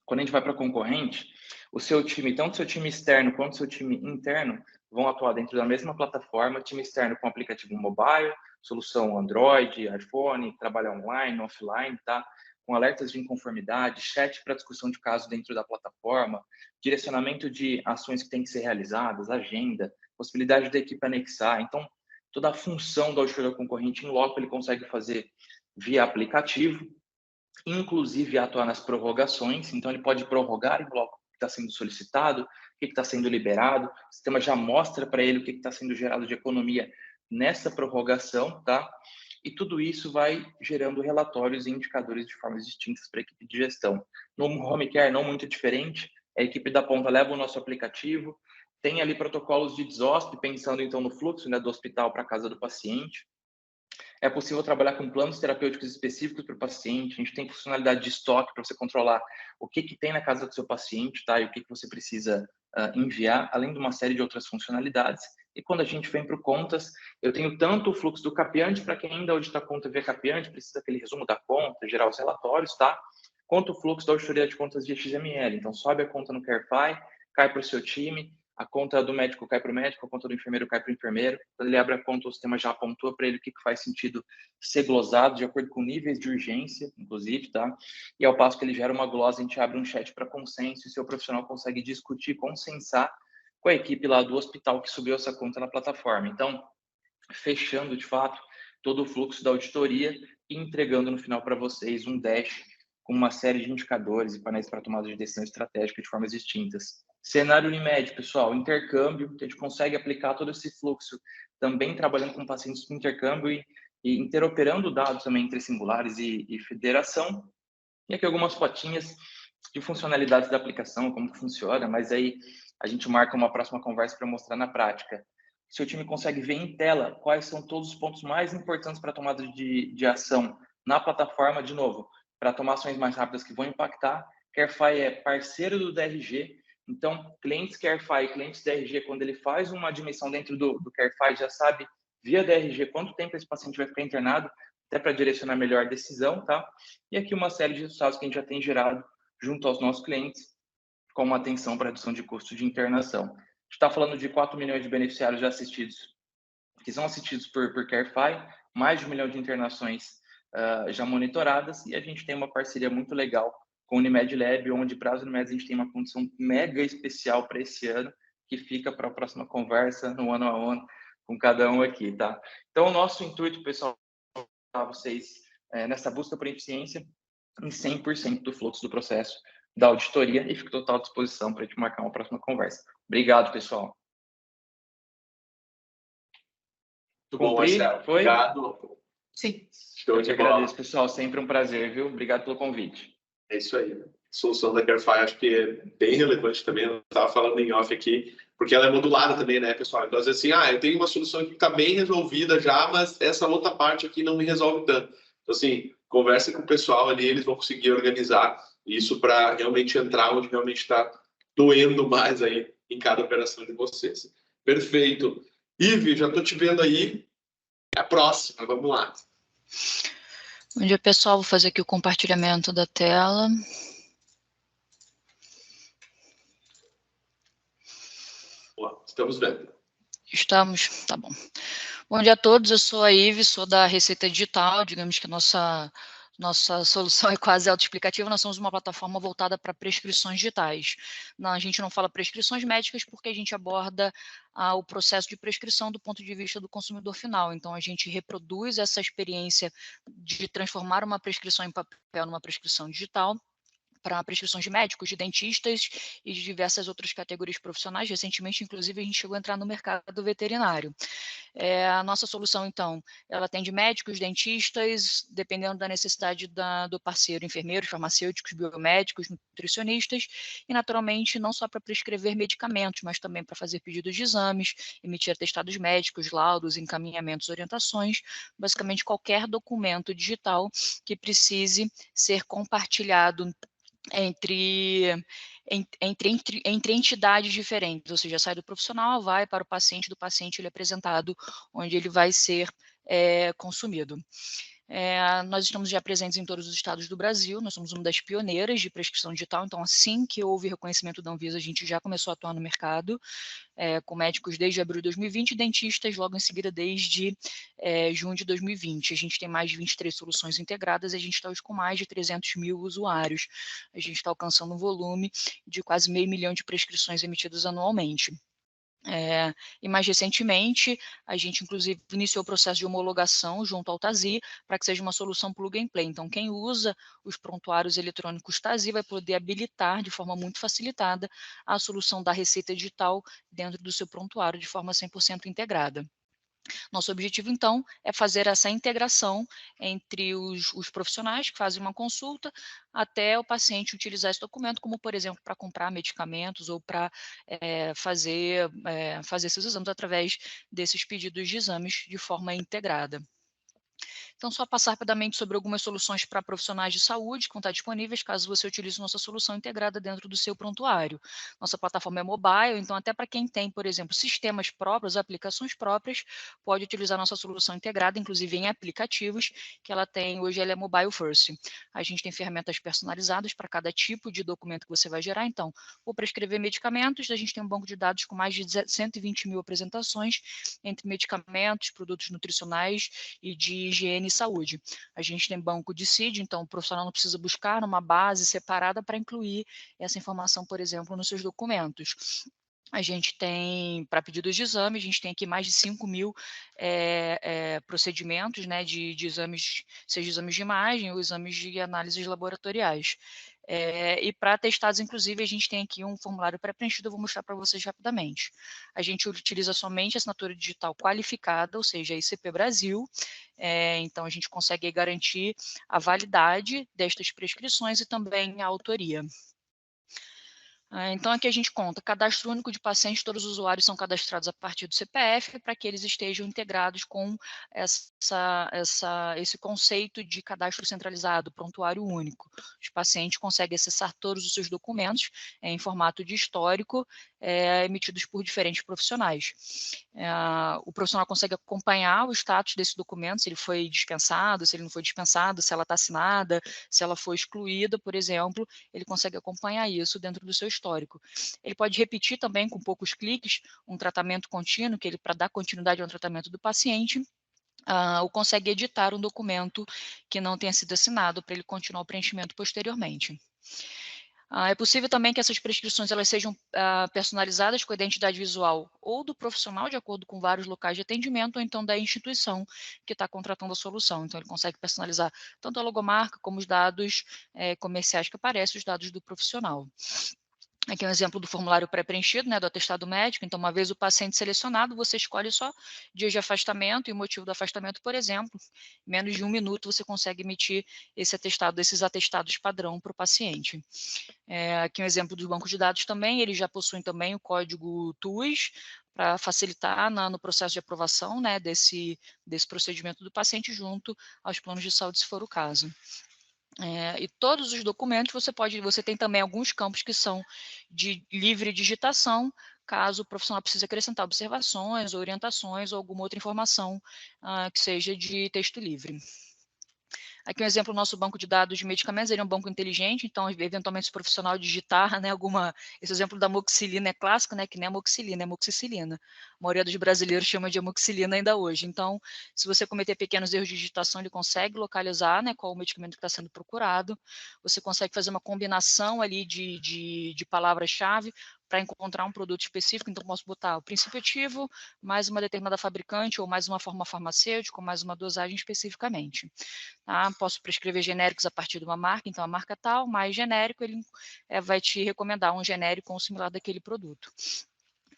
Quando a gente vai para concorrente, o seu time, tanto o seu time externo quanto o seu time interno, vão atuar dentro da mesma plataforma, time externo com aplicativo mobile, solução Android, iPhone, trabalho online, offline, tá? Com alertas de inconformidade, chat para discussão de casos dentro da plataforma, direcionamento de ações que têm que ser realizadas, agenda, possibilidade da equipe anexar. Então, toda a função do auditoria concorrente em loco ele consegue fazer via aplicativo, inclusive atuar nas prorrogações. Então, ele pode prorrogar em loco o que está sendo solicitado, o que está sendo liberado. O sistema já mostra para ele o que está sendo gerado de economia nessa prorrogação, tá? E tudo isso vai gerando relatórios e indicadores de formas distintas para a equipe de gestão. No home care, não muito diferente, a equipe da ponta leva o nosso aplicativo, tem ali protocolos de desospe, pensando então no fluxo, né, do hospital para a casa do paciente. É possível trabalhar com planos terapêuticos específicos para o paciente. A gente tem funcionalidade de estoque para você controlar o que tem na casa do seu paciente, tá? E o que você precisa enviar, além de uma série de outras funcionalidades. E quando a gente vem para o contas, eu tenho tanto o fluxo do capiante, para quem ainda audita a conta via capiante, precisa aquele resumo da conta, gerar os relatórios, tá? Quanto o fluxo da auditoria de contas via XML. Então, sobe a conta no Carefy, cai para o seu time, a conta do médico cai para o médico, a conta do enfermeiro cai para o enfermeiro. Quando ele abre a conta, o sistema já apontou para ele o que faz sentido ser glosado, de acordo com níveis de urgência, inclusive, tá? E ao passo que ele gera uma glosa, a gente abre um chat para consenso e seu profissional consegue discutir, consensar com a equipe lá do hospital que subiu essa conta na plataforma. Então, fechando, de fato, todo o fluxo da auditoria e entregando no final para vocês um dash com uma série de indicadores e painéis para tomada de decisão estratégica de formas distintas. Cenário Unimed, pessoal, intercâmbio, a gente consegue aplicar todo esse fluxo também trabalhando com pacientes com intercâmbio e interoperando dados também entre singulares e federação. E aqui algumas fotinhas de funcionalidades da aplicação, como funciona, mas aí a gente marca uma próxima conversa para mostrar na prática. Seu time consegue ver em tela quais são todos os pontos mais importantes para a tomada de ação na plataforma, de novo, para tomar ações mais rápidas que vão impactar. Carefy é parceiro do DRG, então clientes Carefy, clientes DRG, quando ele faz uma admissão dentro do Carefy, já sabe via DRG quanto tempo esse paciente vai ficar internado, até para direcionar melhor a decisão, tá? E aqui uma série de resultados que a gente já tem gerado junto aos nossos clientes, como atenção para redução de custo de internação. A gente está falando de 4 milhões de beneficiários já assistidos, que são assistidos por Carefy, mais de 1 milhão de internações já monitoradas, e a gente tem uma parceria muito legal com o Unimed Lab, onde para as Unimed a gente tem uma condição mega especial para esse ano, que fica para a próxima conversa no one-on-one com cada um aqui, tá? Então, o nosso intuito, pessoal, é vocês nessa busca por eficiência em 100% do fluxo do processo da auditoria, e fico total à disposição para a gente marcar uma próxima conversa. Obrigado, pessoal. Muito bom, Marcelo. Foi? Obrigado. Sim. Show de bola. Agradeço, pessoal. Sempre um prazer, viu? Obrigado pelo convite. É isso aí. A solução da Carefy acho que é bem relevante também. Eu estava falando em off aqui, porque ela é modulada também, né, pessoal? Então, às vezes, assim, eu tenho uma solução que está bem resolvida já, mas essa outra parte aqui não me resolve tanto. Então, assim, conversa com o pessoal ali, eles vão conseguir organizar Isso para realmente entrar onde realmente está doendo mais aí em cada operação de vocês. Perfeito. Ive, já estou te vendo aí. É a próxima, vamos lá. Bom dia, pessoal. Vou fazer aqui o compartilhamento da tela. Boa, estamos vendo. Estamos? Tá bom. Bom dia a todos, eu sou a Ive, sou da Receita Digital, digamos que a nossa solução é quase autoexplicativa, nós somos uma plataforma voltada para prescrições digitais. Não, a gente não fala prescrições médicas porque a gente aborda o processo de prescrição do ponto de vista do consumidor final, então a gente reproduz essa experiência de transformar uma prescrição em papel numa prescrição digital, para prescrições de médicos, de dentistas e de diversas outras categorias profissionais. Recentemente, inclusive, a gente chegou a entrar no mercado veterinário. A nossa solução, então, ela atende médicos, dentistas, dependendo da necessidade do parceiro, enfermeiros, farmacêuticos, biomédicos, nutricionistas, e, naturalmente, não só para prescrever medicamentos, mas também para fazer pedidos de exames, emitir atestados médicos, laudos, encaminhamentos, orientações, basicamente qualquer documento digital que precise ser compartilhado entre entidades diferentes, ou seja, sai do profissional, vai para o paciente, do paciente ele é apresentado onde ele vai ser consumido. Nós estamos já presentes em todos os estados do Brasil, nós somos uma das pioneiras de prescrição digital, então assim que houve reconhecimento da Anvisa, a gente já começou a atuar no mercado, com médicos desde abril de 2020 e dentistas logo em seguida desde junho de 2020. A gente tem mais de 23 soluções integradas, a gente está hoje com mais de 300 mil usuários, a gente está alcançando um volume de quase 500 mil de prescrições emitidas anualmente. E mais recentemente, a gente inclusive iniciou o processo de homologação junto ao TASI para que seja uma solução plug and play. Então, quem usa os prontuários eletrônicos TASI vai poder habilitar de forma muito facilitada a solução da receita digital dentro do seu prontuário de forma 100% integrada. Nosso objetivo, então, é fazer essa integração entre os profissionais que fazem uma consulta até o paciente utilizar esse documento, como, por exemplo, para comprar medicamentos ou para fazer esses exames através desses pedidos de exames de forma integrada. Então, só passar rapidamente sobre algumas soluções para profissionais de saúde que vão estar disponíveis caso você utilize nossa solução integrada dentro do seu prontuário. Nossa plataforma é mobile, então até para quem tem, por exemplo, sistemas próprios, aplicações próprias, pode utilizar nossa solução integrada, inclusive em aplicativos, que ela tem, hoje ela é mobile first. A gente tem ferramentas personalizadas para cada tipo de documento que você vai gerar, então, vou prescrever medicamentos, a gente tem um banco de dados com mais de 120 mil apresentações entre medicamentos, produtos nutricionais e de higiene e saúde. A gente tem banco de CID, então o profissional não precisa buscar numa base separada para incluir essa informação, por exemplo, nos seus documentos. A gente tem, para pedidos de exame, a gente tem aqui mais de 5 mil procedimentos, né, de exames, seja exames de imagem ou exames de análises laboratoriais. E para atestados, inclusive, a gente tem aqui um formulário pré-preenchido, eu vou mostrar para vocês rapidamente. A gente utiliza somente a assinatura digital qualificada, ou seja, a ICP Brasil, então a gente consegue garantir a validade destas prescrições e também a autoria. Então, aqui a gente conta cadastro único de pacientes, todos os usuários são cadastrados a partir do CPF para que eles estejam integrados com esse conceito de cadastro centralizado, prontuário único. Os pacientes conseguem acessar todos os seus documentos em formato de histórico, emitidos por diferentes profissionais. O profissional consegue acompanhar o status desse documento, se ele foi dispensado, se ele não foi dispensado, se ela está assinada, se ela foi excluída, por exemplo, ele consegue acompanhar isso dentro do seu histórico. Ele pode repetir também com poucos cliques um tratamento contínuo, que ele para dar continuidade ao tratamento do paciente, ou consegue editar um documento que não tenha sido assinado para ele continuar o preenchimento posteriormente. É possível também que essas prescrições elas sejam personalizadas com a identidade visual ou do profissional, de acordo com vários locais de atendimento, ou então da instituição que está contratando a solução. Então, ele consegue personalizar tanto a logomarca como os dados comerciais que aparecem, os dados do profissional. Aqui é um exemplo do formulário pré-preenchido, né, do atestado médico. Então, uma vez o paciente selecionado, você escolhe só dias de afastamento e o motivo do afastamento, por exemplo. Em menos de 1 minuto, você consegue emitir esse atestado, esses atestados padrão para o paciente. Aqui é um exemplo dos bancos de dados também. Eles já possuem também o código TUS para facilitar no processo de aprovação, né, desse procedimento do paciente junto aos planos de saúde, se for o caso. E todos os documentos você tem também alguns campos que são de livre digitação, caso o profissional precise acrescentar observações, orientações ou alguma outra informação que seja de texto livre. Aqui um exemplo, o nosso banco de dados de medicamentos, ele é um banco inteligente, então, eventualmente, se o profissional digitar, né, esse exemplo da amoxicilina é clássico, né, que nem amoxicilina, é amoxicilina. A maioria dos brasileiros chama de amoxicilina ainda hoje. Então, se você cometer pequenos erros de digitação, ele consegue localizar, né, qual o medicamento que está sendo procurado. Você consegue fazer uma combinação ali de palavras-chave para encontrar um produto específico, então posso botar o princípio ativo, mais uma determinada fabricante, ou mais uma forma farmacêutica, ou mais uma dosagem especificamente. Tá? Posso prescrever genéricos a partir de uma marca, então a marca tal, mais genérico, ele vai te recomendar um genérico ou similar daquele produto.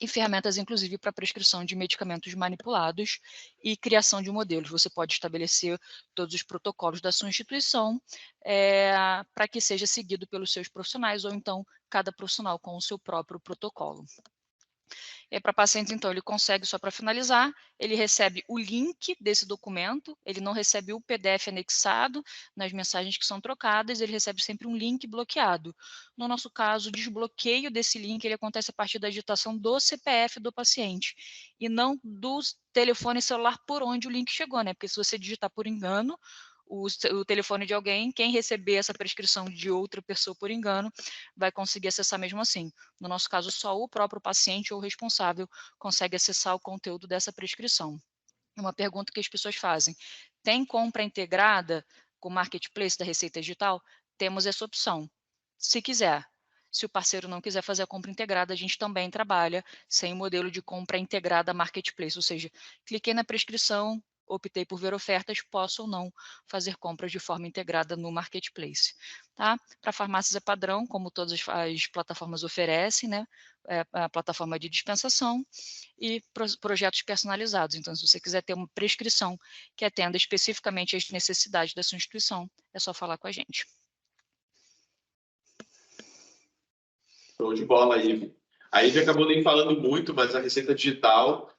E ferramentas, inclusive, para prescrição de medicamentos manipulados e criação de modelos. Você pode estabelecer todos os protocolos da sua instituição para que seja seguido pelos seus profissionais, ou então cada profissional com o seu próprio protocolo. Para pacientes, então, ele consegue, só para finalizar, ele recebe o link desse documento, ele não recebe o PDF anexado nas mensagens que são trocadas, ele recebe sempre um link bloqueado. No nosso caso, o desbloqueio desse link ele acontece a partir da digitação do CPF do paciente, e não do telefone celular por onde o link chegou, né? Porque se você digitar por engano, o telefone de alguém, quem receber essa prescrição de outra pessoa por engano, vai conseguir acessar mesmo assim. No nosso caso, só o próprio paciente ou responsável consegue acessar o conteúdo dessa prescrição. Uma pergunta que as pessoas fazem: tem compra integrada com o Marketplace da Receita Digital? Temos essa opção, se quiser. Se o parceiro não quiser fazer a compra integrada, a gente também trabalha sem o modelo de compra integrada Marketplace, ou seja, cliquei na prescrição, optei por ver ofertas, posso ou não fazer compras de forma integrada no Marketplace. Tá? Para farmácias é padrão, como todas as plataformas oferecem, né? A plataforma de dispensação e projetos personalizados. Então, se você quiser ter uma prescrição que atenda especificamente às necessidades da sua instituição, é só falar com a gente. Show de bola, Ive. A Ive acabou nem falando muito, mas a Receita Digital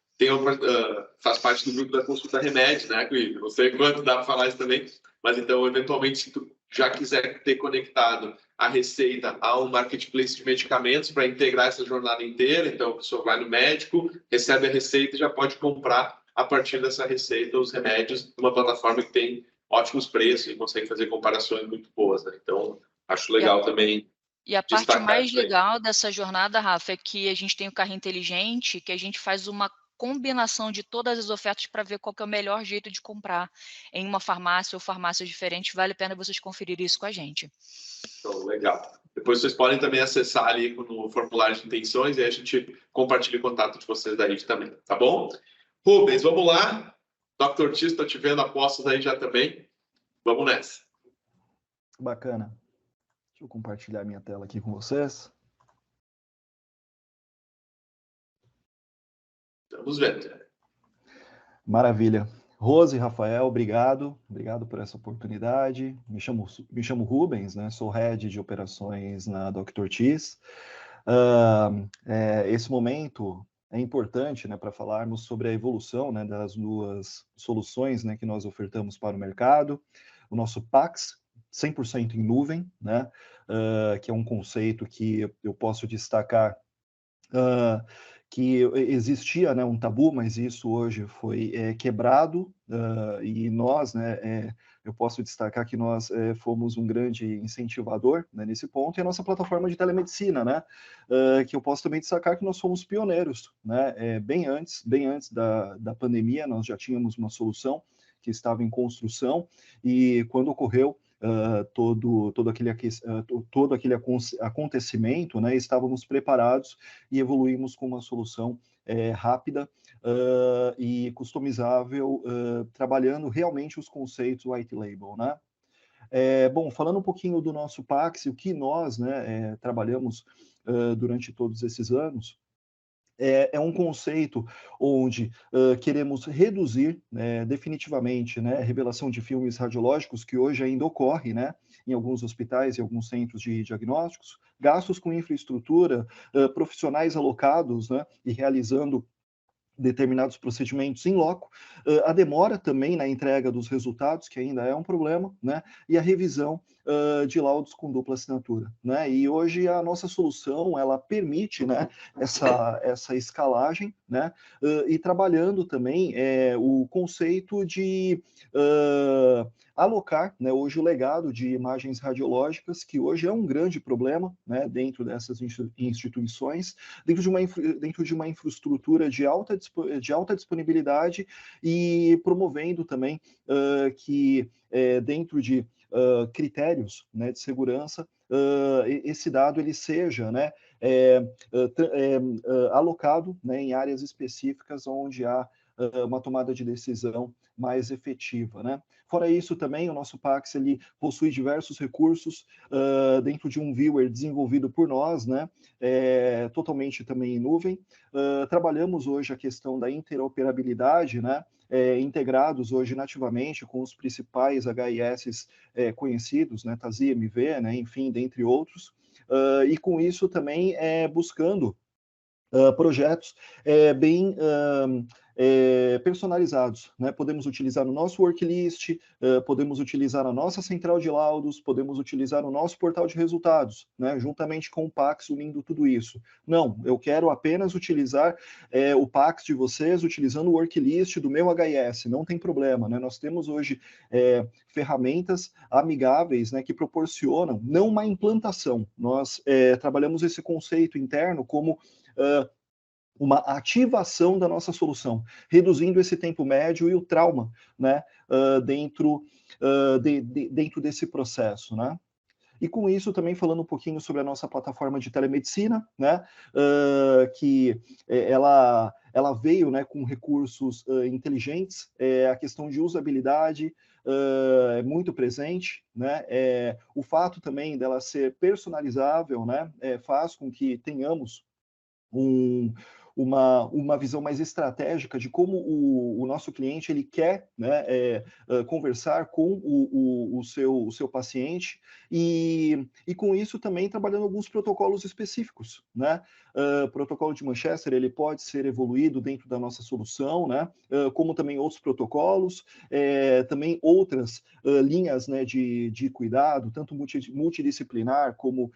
faz parte do grupo da Consulta Remédio, né, Ive? Não sei quanto dá para falar isso também, mas então, eventualmente, se tu já quiser ter conectado a Receita a um marketplace de medicamentos para integrar essa jornada inteira, então a pessoa vai no médico, recebe a receita e já pode comprar a partir dessa receita os remédios numa plataforma que tem ótimos preços e consegue fazer comparações muito boas, né? Então, acho legal também. E a parte mais legal dessa jornada, Rafa, é que a gente tem o carro inteligente, que a gente faz uma combinação de todas as ofertas para ver qual que é o melhor jeito de comprar em uma farmácia ou farmácias diferentes. Vale a pena vocês conferirem isso com a gente. Então, legal. Depois vocês podem também acessar ali no formulário de intenções e aí a gente compartilha o contato de vocês daí também, tá bom? Rubens, vamos lá. Dr. T, estou te vendo apostas aí já também. Vamos nessa. Bacana. Deixa eu compartilhar minha tela aqui com vocês. Estamos vendo. Maravilha. Rose, Rafael, obrigado. Obrigado por essa oportunidade. Me chamo Rubens, né? Sou Head de Operações na Dr. T's. Esse momento é importante, né, para falarmos sobre a evolução, né, das duas soluções, né, que nós ofertamos para o mercado. O nosso PAX, 100% em nuvem, né, que é um conceito que eu posso destacar que existia, né, um tabu, mas isso hoje foi quebrado, e nós, né, eu posso destacar que nós fomos um grande incentivador, né, nesse ponto, e a nossa plataforma de telemedicina, né, que eu posso também destacar que nós fomos pioneiros, né, bem antes da pandemia, nós já tínhamos uma solução que estava em construção, e quando ocorreu todo aquele acontecimento, né, estávamos preparados e evoluímos com uma solução rápida e customizável, trabalhando realmente os conceitos white label, né? Bom, falando um pouquinho do nosso Pax, o que nós, né, trabalhamos durante todos esses anos, é um conceito onde queremos reduzir definitivamente, né, a revelação de filmes radiológicos, que hoje ainda ocorre, né, em alguns hospitais e alguns centros de diagnósticos, gastos com infraestrutura, profissionais alocados, né, e realizando determinados procedimentos em loco, a demora também na entrega dos resultados, que ainda é um problema, né? E a revisão de laudos com dupla assinatura, né? E hoje a nossa solução, ela permite, né, essa escalagem, né? E trabalhando também o conceito de alocar, né, hoje o legado de imagens radiológicas, que hoje é um grande problema, né, dentro dessas instituições, dentro de uma infraestrutura de alta disponibilidade e promovendo também que dentro de critérios, né, de segurança, esse dado ele seja, né, alocado, né, em áreas específicas onde há uma tomada de decisão mais efetiva, né? Fora isso, também o nosso Pax ele possui diversos recursos dentro de um viewer desenvolvido por nós, né? Totalmente também em nuvem. Trabalhamos hoje a questão da interoperabilidade, né? Integrados hoje nativamente com os principais HIS conhecidos, né? TASI, MV, né? Enfim, dentre outros. E com isso também buscando projetos bem personalizados, né? Podemos utilizar o nosso worklist, podemos utilizar a nossa central de laudos, podemos utilizar o nosso portal de resultados, né? Juntamente com o Pax, unindo tudo isso. Não, eu quero apenas utilizar o Pax de vocês, utilizando o worklist do meu HIS, não tem problema, né? Nós temos hoje ferramentas amigáveis, né, que proporcionam não uma implantação, nós trabalhamos esse conceito interno como uma ativação da nossa solução, reduzindo esse tempo médio e o trauma, né, dentro desse processo, né? E com isso também falando um pouquinho sobre a nossa plataforma de telemedicina, né, que ela veio, né, com recursos inteligentes, a questão de usabilidade é muito presente, né, o fato também dela ser personalizável, né, faz com que tenhamos uma visão mais estratégica de como o nosso cliente ele quer, né, conversar com o seu paciente e com isso também trabalhando alguns protocolos específicos, né? Protocolo de Manchester ele pode ser evoluído dentro da nossa solução, né? Como também outros protocolos, também outras linhas, né, de cuidado, tanto multidisciplinar como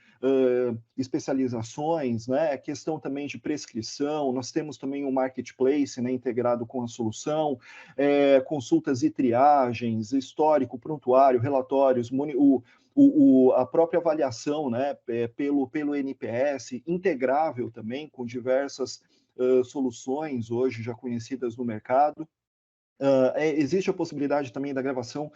especializações, né? Questão também de prescrição. Nós temos também um marketplace, né, integrado com a solução, consultas e triagens, histórico, prontuário, relatórios, a própria avaliação, né, pelo NPS, integrável também com diversas soluções hoje já conhecidas no mercado. Existe a possibilidade também da gravação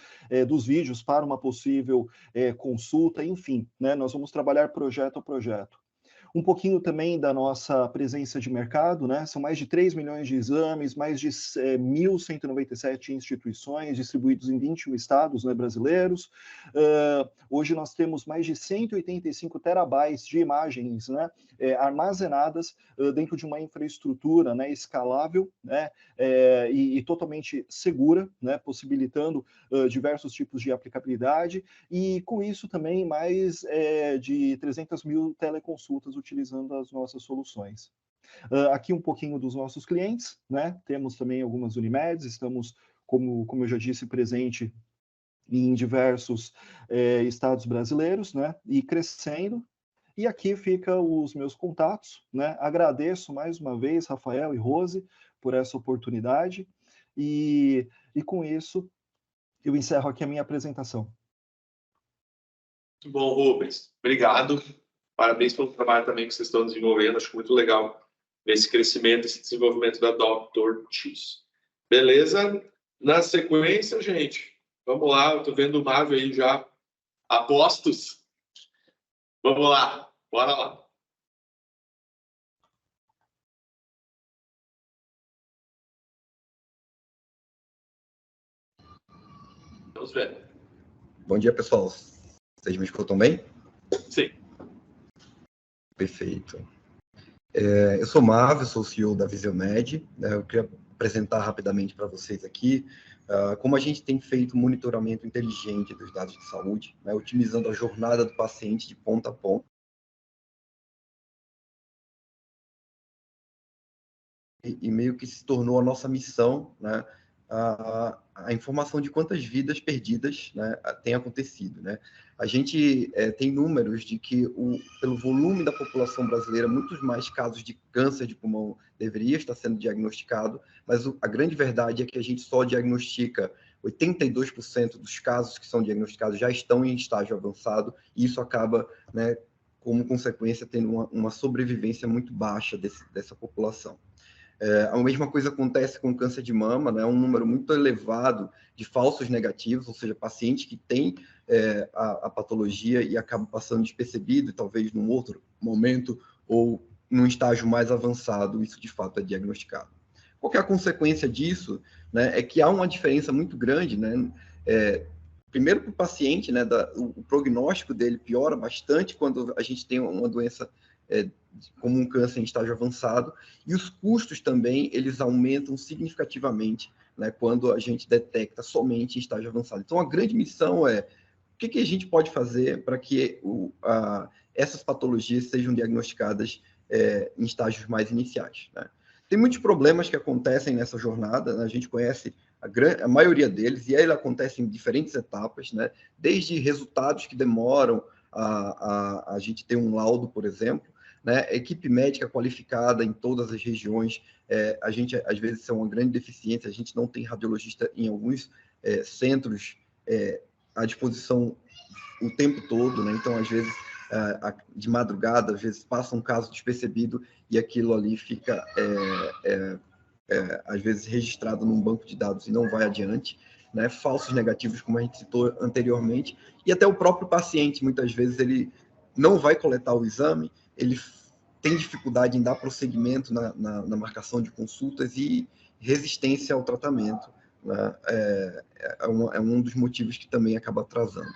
dos vídeos para uma possível consulta, enfim, né, nós vamos trabalhar projeto a projeto. Um pouquinho também da nossa presença de mercado, né? São mais de 3 milhões de exames, mais de 1.197 instituições distribuídos em 21 estados, né, brasileiros. Hoje nós temos mais de 185 terabytes de imagens, né, armazenadas dentro de uma infraestrutura, né, escalável, né, e totalmente segura, né, possibilitando diversos tipos de aplicabilidade, e com isso também mais de 300 mil teleconsultas utilizando as nossas soluções. Aqui um pouquinho dos nossos clientes, né? Temos também algumas Unimeds, estamos, como eu já disse, presente em diversos estados brasileiros, né? E crescendo. E aqui fica os meus contatos, né? Agradeço mais uma vez, Rafael e Rose, por essa oportunidade. E com isso, eu encerro aqui a minha apresentação. Muito bom, Rubens. Obrigado. Parabéns pelo trabalho também que vocês estão desenvolvendo. Acho muito legal ver esse crescimento, esse desenvolvimento da Dr. X. Beleza? Na sequência, gente, vamos lá. Eu estou vendo o Marvel aí já a postos. Vamos lá. Bora lá. Vamos ver. Bom dia, pessoal. Vocês me escutam bem? Sim. Perfeito. Eu sou Marvel, sou o CEO da Visiomed, né? Eu queria apresentar rapidamente para vocês aqui como a gente tem feito monitoramento inteligente dos dados de saúde, né? Otimizando a jornada do paciente de ponta a ponta. e meio que se tornou a nossa missão, né, a informação de quantas vidas perdidas, né, tem acontecido, né? A gente tem números de que, pelo volume da população brasileira, muitos mais casos de câncer de pulmão deveria estar sendo diagnosticado, mas a grande verdade é que a gente só diagnostica 82% dos casos que são diagnosticados já estão em estágio avançado, e isso acaba, né, como consequência, tendo uma sobrevivência muito baixa dessa população. A mesma coisa acontece com câncer de mama, né? Um número muito elevado de falsos negativos, ou seja, paciente que tem a patologia e acaba passando despercebido, e talvez num outro momento ou num estágio mais avançado, isso de fato é diagnosticado. Qual que é a consequência disso? Né? É que há uma diferença muito grande, né? Primeiro para o paciente, né? O prognóstico dele piora bastante quando a gente tem uma doença como um câncer em estágio avançado, e os custos também, eles aumentam significativamente, né, quando a gente detecta somente em estágio avançado. Então, a grande missão é o que a gente pode fazer para que essas patologias sejam diagnosticadas em estágios mais iniciais, né? Tem muitos problemas que acontecem nessa jornada, né? A gente conhece a maioria deles, e aí ele acontece em diferentes etapas, né? Desde resultados que demoram a gente ter um laudo, por exemplo, né? Equipe médica qualificada em todas as regiões, a gente, às vezes, é uma grande deficiência, a gente não tem radiologista em alguns centros à disposição o tempo todo, né? Então, às vezes, de madrugada, às vezes passa um caso despercebido e aquilo ali fica, às vezes, registrado num banco de dados e não vai adiante, né? Falsos negativos, como a gente citou anteriormente, e até o próprio paciente, muitas vezes, ele não vai coletar o exame, ele tem dificuldade em dar prosseguimento na marcação de consultas e resistência ao tratamento, né? É um dos motivos que também acaba atrasando.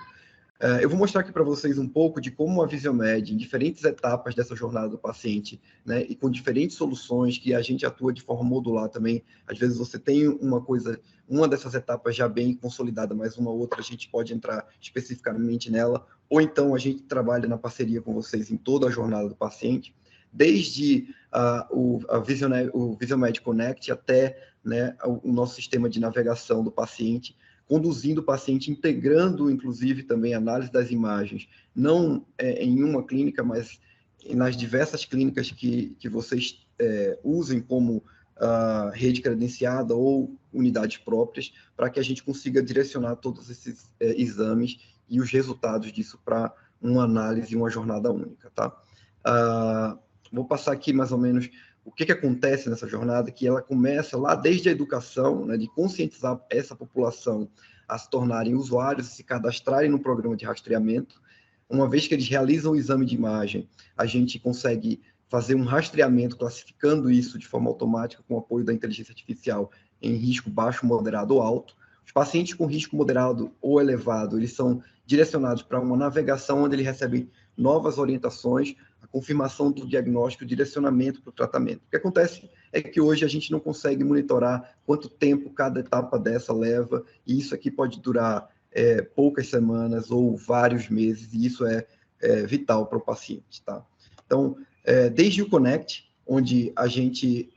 Eu vou mostrar aqui para vocês um pouco de como a Visiomed, em diferentes etapas dessa jornada do paciente, né, e com diferentes soluções que a gente atua de forma modular também. Às vezes você tem uma dessas etapas já bem consolidada, mas uma outra a gente pode entrar especificamente nela, ou então a gente trabalha na parceria com vocês em toda a jornada do paciente, desde o Visiomed Connect até, né, o nosso sistema de navegação do paciente, conduzindo o paciente, integrando, inclusive, também a análise das imagens, não em uma clínica, mas nas diversas clínicas que vocês usem como rede credenciada ou unidades próprias, para que a gente consiga direcionar todos esses exames e os resultados disso para uma análise e uma jornada única, tá? Vou passar aqui mais ou menos o que acontece nessa jornada, que ela começa lá desde a educação, né, de conscientizar essa população a se tornarem usuários, se cadastrarem no programa de rastreamento. Uma vez que eles realizam o exame de imagem, a gente consegue fazer um rastreamento, classificando isso de forma automática com o apoio da inteligência artificial em risco baixo, moderado ou alto. Os pacientes com risco moderado ou elevado, eles são direcionados para uma navegação onde eles recebem novas orientações, a confirmação do diagnóstico, o direcionamento para o tratamento. O que acontece é que hoje a gente não consegue monitorar quanto tempo cada etapa dessa leva, e isso aqui pode durar poucas semanas ou vários meses, e isso é vital para o paciente, tá? Então, desde o Connect, onde a gente,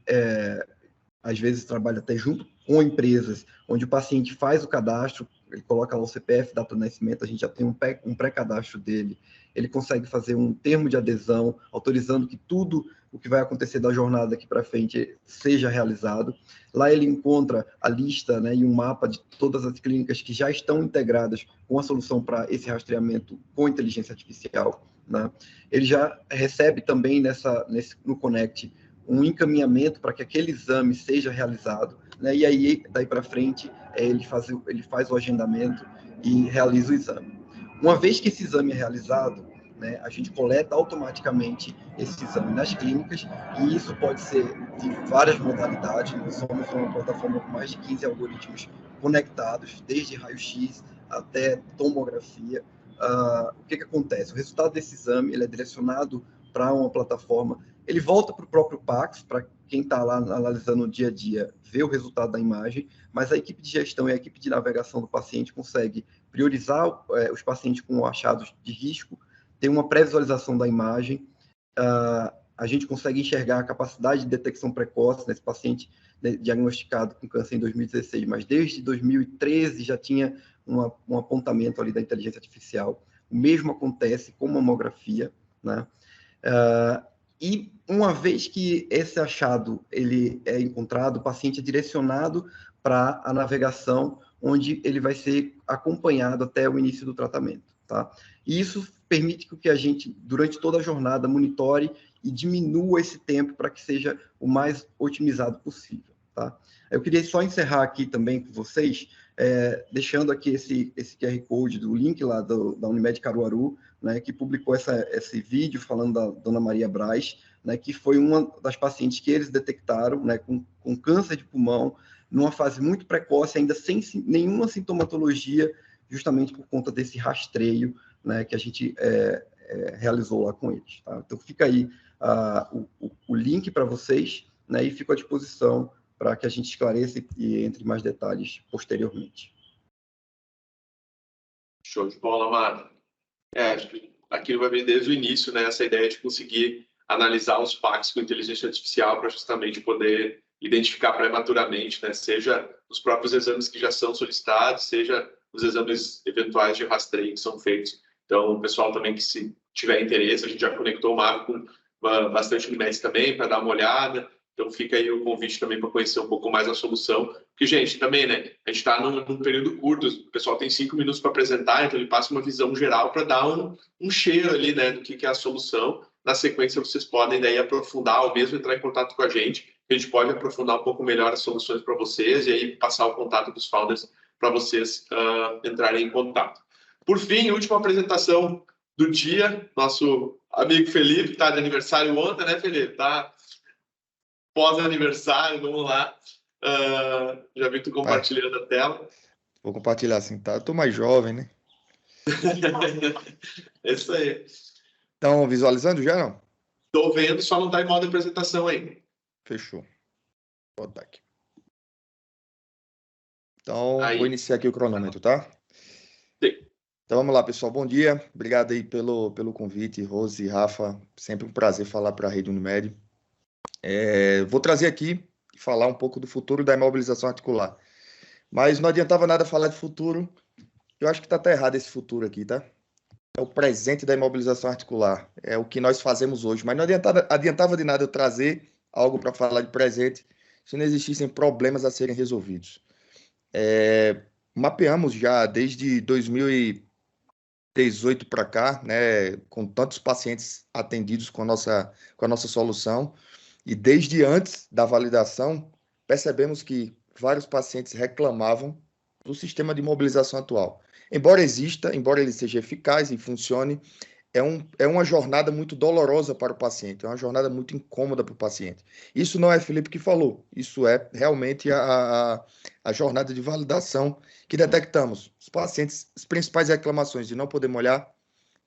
às vezes, trabalha até junto com empresas, onde o paciente faz o cadastro, ele coloca lá o CPF, data de nascimento, a gente já tem um pré-cadastro dele, ele consegue fazer um termo de adesão, autorizando que tudo o que vai acontecer da jornada daqui para frente seja realizado. Lá ele encontra a lista, né, e um mapa de todas as clínicas que já estão integradas com a solução para esse rastreamento com inteligência artificial, né? Ele já recebe também no Connect um encaminhamento para que aquele exame seja realizado, né? E aí, daí para frente, ele faz o agendamento e realiza o exame. Uma vez que esse exame é realizado, né, a gente coleta automaticamente esse exame nas clínicas, e isso pode ser de várias modalidades. Nós somos uma plataforma com mais de 15 algoritmos conectados, desde raio-x até tomografia. O que acontece? O resultado desse exame ele é direcionado para uma plataforma, ele volta para o próprio PACS, para quem está lá analisando no dia a dia, ver o resultado da imagem, mas a equipe de gestão e a equipe de navegação do paciente consegue priorizar os pacientes com achados de risco, ter uma pré-visualização da imagem, a gente consegue enxergar a capacidade de detecção precoce nesse paciente, né, diagnosticado com câncer em 2016, mas desde 2013 já tinha um apontamento ali da inteligência artificial. O mesmo acontece com mamografia, né? E uma vez que esse achado ele é encontrado, o paciente é direcionado para a navegação, onde ele vai ser acompanhado até o início do tratamento, tá? E isso permite que a gente, durante toda a jornada, monitore e diminua esse tempo para que seja o mais otimizado possível, tá? Eu queria só encerrar aqui também com vocês, deixando aqui esse QR Code do link lá da Unimed Caruaru, né, que publicou esse vídeo falando da Dona Maria Braz, né, que foi uma das pacientes que eles detectaram, né, com câncer de pulmão, numa fase muito precoce, ainda sem nenhuma sintomatologia, justamente por conta desse rastreio, né, que a gente realizou lá com eles. Tá? Então, fica aí o link para vocês, né, e fico à disposição para que a gente esclareça e entre mais detalhes posteriormente. Show de bola, Mário. Acho que aqui vai vir desde o início, né, essa ideia de conseguir analisar os PACs com inteligência artificial para justamente poder identificar prematuramente, né, seja os próprios exames que já são solicitados, seja os exames eventuais de rastreio que são feitos. Então, o pessoal também que, se tiver interesse, a gente já conectou o Mário com bastante Unimed também, para dar uma olhada. Então, fica aí o convite também para conhecer um pouco mais a solução. Porque, gente, também, né, a gente está num período curto, o pessoal tem 5 minutos para apresentar, então ele passa uma visão geral para dar um cheiro ali, né, do que é a solução. Na sequência, vocês podem daí aprofundar ou mesmo entrar em contato com a gente pode aprofundar um pouco melhor as soluções para vocês e aí passar o contato dos founders para vocês entrarem em contato. Por fim, última apresentação do dia, nosso amigo Felipe, que está de aniversário ontem, né, Felipe? Tá pós-aniversário, vamos lá. Já vi tu compartilhando a tela. Vou compartilhar assim, tá? Eu tô mais jovem, né? É isso aí. Estão visualizando já, não? Tô vendo, só não tá em modo de apresentação ainda. Fechou. Vou botar aqui. Então, aí. Vou iniciar aqui o cronômetro, tá? Sim. Então, vamos lá, pessoal. Bom dia. Obrigado aí pelo convite, Rose e Rafa. Sempre um prazer falar para a Rede Unimed. Vou trazer aqui e falar um pouco do futuro da imobilização articular. Mas não adiantava nada falar de futuro. Eu acho que tá errado esse futuro aqui, tá? É o presente da imobilização articular. É o que nós fazemos hoje. Mas não adiantava de nada eu trazer algo para falar de presente se não existissem problemas a serem resolvidos. Mapeamos já desde 2018 para cá, né, com tantos pacientes atendidos com a nossa solução, e desde antes da validação, percebemos que vários pacientes reclamavam do sistema de imobilização atual. Embora ele seja eficaz e funcione, é uma jornada muito dolorosa para o paciente, é uma jornada muito incômoda para o paciente. Isso não é Felipe que falou, isso é realmente a jornada de validação que detectamos. Os pacientes, as principais reclamações de não poder molhar,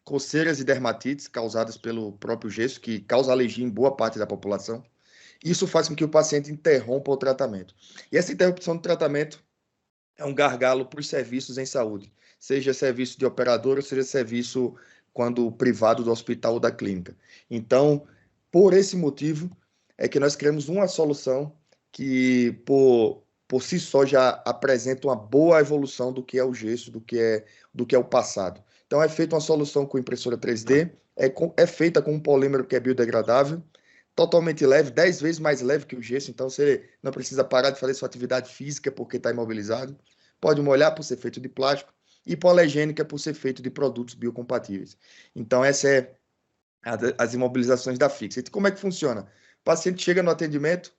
coceiras e dermatites causadas pelo próprio gesso, que causa alergia em boa parte da população. Isso faz com que o paciente interrompa o tratamento. E essa interrupção do tratamento é um gargalo para os serviços em saúde, seja serviço de operadora, seja serviço quando privado do hospital ou da clínica. Então, por esse motivo, é que nós criamos uma solução que, por si só, já apresenta uma boa evolução do que é o gesso, do que é o passado. Então, é feita uma solução com impressora 3D, é feita com um polímero que é biodegradável, totalmente leve, 10 vezes mais leve que o gesso, então você não precisa parar de fazer sua atividade física porque está imobilizado. Pode molhar por ser feito de plástico, hipoalergênica por ser feito de produtos biocompatíveis. Então, essa é as imobilizações da Fixit. E como é que funciona? O paciente chega no atendimento,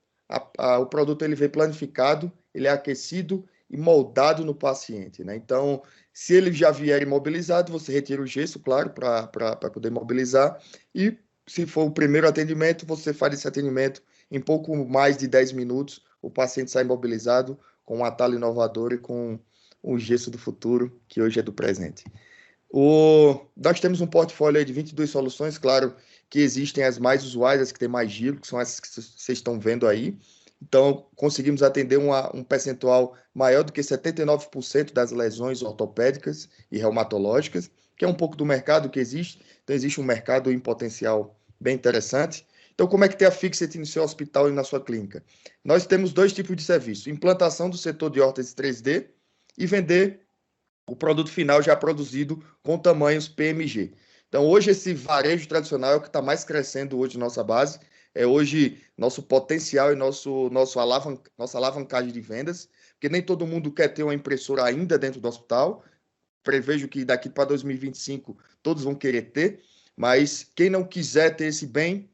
o produto ele vem planificado, ele é aquecido e moldado no paciente, né? Então, se ele já vier imobilizado, você retira o gesso, claro, para poder imobilizar, e se for o primeiro atendimento, você faz esse atendimento em pouco mais de 10 minutos, o paciente sai imobilizado com um atalho inovador e com o gesso do futuro, que hoje é do presente. Nós temos um portfólio aí de 22 soluções, claro que existem as mais usuais, as que têm mais giro, que são essas que vocês estão vendo aí. Então, conseguimos atender um percentual maior do que 79% das lesões ortopédicas e reumatológicas, que é um pouco do mercado que existe. Então, existe um mercado em potencial bem interessante. Então, como é que tem a Fixit no seu hospital e na sua clínica? Nós temos 2 tipos de serviço: implantação do setor de órtese 3D e vender o produto final já produzido com tamanhos PMG. Então, hoje, esse varejo tradicional é o que está mais crescendo hoje na nossa base. É hoje nosso potencial e nossa alavancagem de vendas, porque nem todo mundo quer ter uma impressora ainda dentro do hospital. Prevejo que daqui para 2025 todos vão querer ter, mas quem não quiser ter esse bem,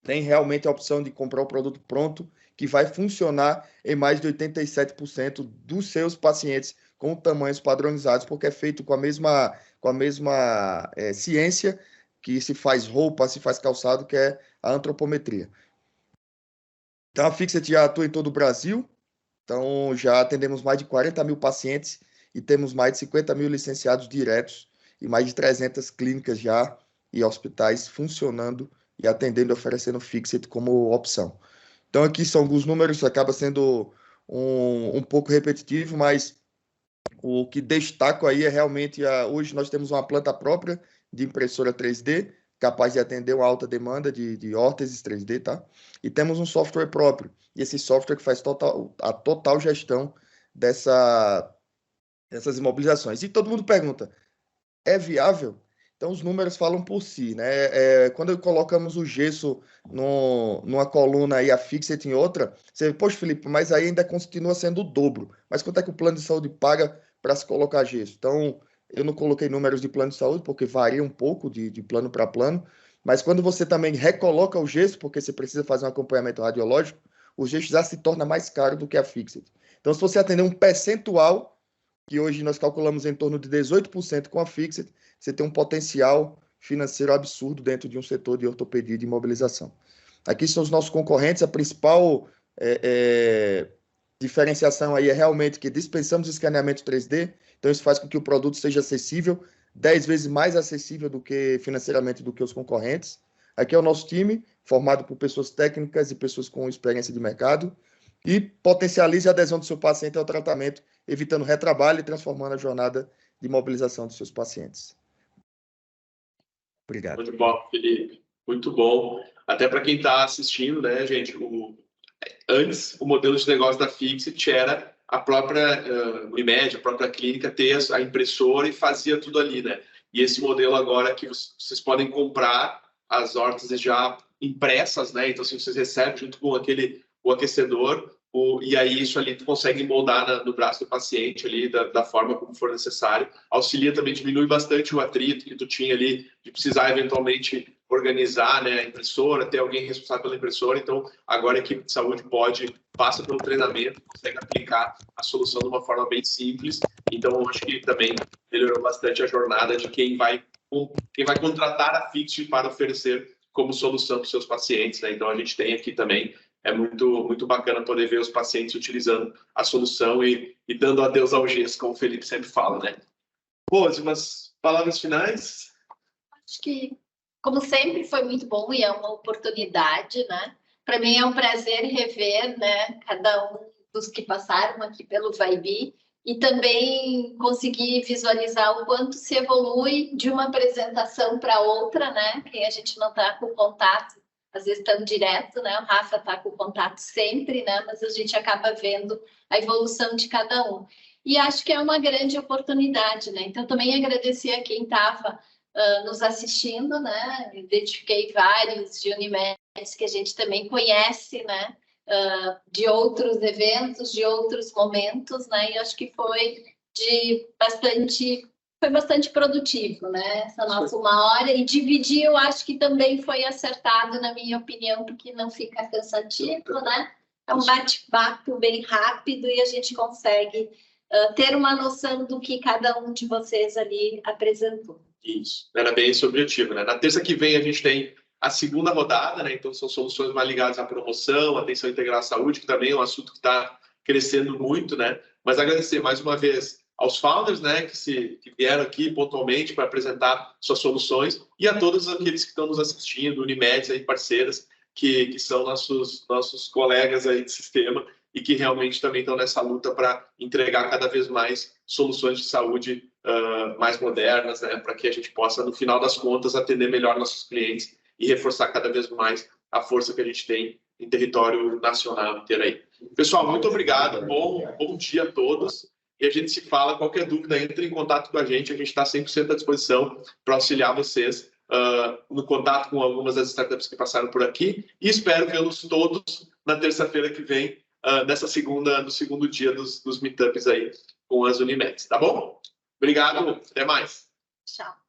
tem realmente a opção de comprar o produto pronto, que vai funcionar em mais de 87% dos seus pacientes com tamanhos padronizados, porque é feito com a mesma ciência que se faz roupa, se faz calçado, que é a antropometria. Então, a Fixit já atua em todo o Brasil, então já atendemos mais de 40 mil pacientes e temos mais de 50 mil licenciados diretos e mais de 300 clínicas já e hospitais funcionando e atendendo e oferecendo Fixit como opção. Então, aqui são alguns números, acaba sendo um pouco repetitivo, mas o que destaco aí é realmente, hoje nós temos uma planta própria de impressora 3D, capaz de atender uma alta demanda de órteses 3D, tá? E temos um software próprio, e esse software que faz a total gestão dessas imobilizações. E todo mundo pergunta, é viável? Então, os números falam por si, né? Quando colocamos o gesso numa coluna e a Fixit em outra, você, poxa, Felipe, mas aí ainda continua sendo o dobro. Mas quanto é que o plano de saúde paga para se colocar gesso? Então, eu não coloquei números de plano de saúde, porque varia um pouco de plano para plano, mas quando você também recoloca o gesso, porque você precisa fazer um acompanhamento radiológico, o gesso já se torna mais caro do que a Fixit. Então, se você atender um percentual, que hoje nós calculamos em torno de 18% com a Fixit, você tem um potencial financeiro absurdo dentro de um setor de ortopedia e de imobilização. Aqui são os nossos concorrentes, a principal diferenciação aí é realmente que dispensamos escaneamento 3D, então isso faz com que o produto seja acessível, 10 vezes mais acessível financeiramente do que os concorrentes. Aqui é o nosso time, formado por pessoas técnicas e pessoas com experiência de mercado, e potencialize a adesão do seu paciente ao tratamento, evitando retrabalho e transformando a jornada de mobilização dos seus pacientes. Obrigado. Muito bom, Felipe. Muito bom. Até para quem está assistindo, né, gente? Antes, o modelo de negócio da Fixit era a própria Unimed, a própria clínica, ter a impressora e fazia tudo ali, né? E esse modelo agora que vocês podem comprar as órteses já impressas, né? Então, se vocês recebem junto com o aquecedor, e aí isso ali tu consegue moldar no braço do paciente ali da forma como for necessário. Auxilia também, diminui bastante o atrito que tu tinha ali de precisar eventualmente organizar, né, a impressora, ter alguém responsável pela impressora. Então, agora a equipe de saúde passa pelo treinamento, consegue aplicar a solução de uma forma bem simples. Então, eu acho que também melhorou bastante a jornada de quem vai contratar a Fixit para oferecer como solução para os seus pacientes, né? Então, a gente tem aqui também. É muito, muito bacana poder ver os pacientes utilizando a solução e dando adeus ao gesso, como o Felipe sempre fala, né? Rose, umas palavras finais? Acho que, como sempre, foi muito bom e é uma oportunidade, né? Para mim é um prazer rever, né, cada um dos que passaram aqui pelo Vai-Bi e também conseguir visualizar o quanto se evolui de uma apresentação para outra, né? Que a gente não está com contato, às vezes tão direto, né? O Rafa está com contato sempre, né? Mas a gente acaba vendo a evolução de cada um. E acho que é uma grande oportunidade, né? Então, também agradecer a quem estava nos assistindo, né? Identifiquei vários de Unimed que a gente também conhece, né? De outros eventos, de outros momentos, né? E acho que foi bastante produtivo, né? Essa nossa 1 hora, e dividir eu acho que também foi acertado, na minha opinião, porque não fica cansativo, né? É um bate-papo bem rápido e a gente consegue ter uma noção do que cada um de vocês ali apresentou. Isso, era bem esse o objetivo, né? Na terça que vem a gente tem a segunda rodada, né? Então são soluções mais ligadas à promoção, atenção integral à saúde, que também é um assunto que está crescendo muito, né? Mas agradecer mais uma vez aos founders, né, que vieram aqui pontualmente para apresentar suas soluções, e a todos aqueles que estão nos assistindo, Unimed aí, parceiras, que são nossos colegas aí de sistema e que realmente também estão nessa luta para entregar cada vez mais soluções de saúde mais modernas, né, para que a gente possa, no final das contas, atender melhor nossos clientes e reforçar cada vez mais a força que a gente tem em território nacional inteiro aí. Pessoal, muito obrigado, bom dia a todos, e a gente se fala, qualquer dúvida, entre em contato com a gente está 100% à disposição para auxiliar vocês no contato com algumas das startups que passaram por aqui, e espero vê-los todos na terça-feira que vem, no segundo dia dos meetups aí com as Unimedes, tá bom? Obrigado, até mais. Tchau.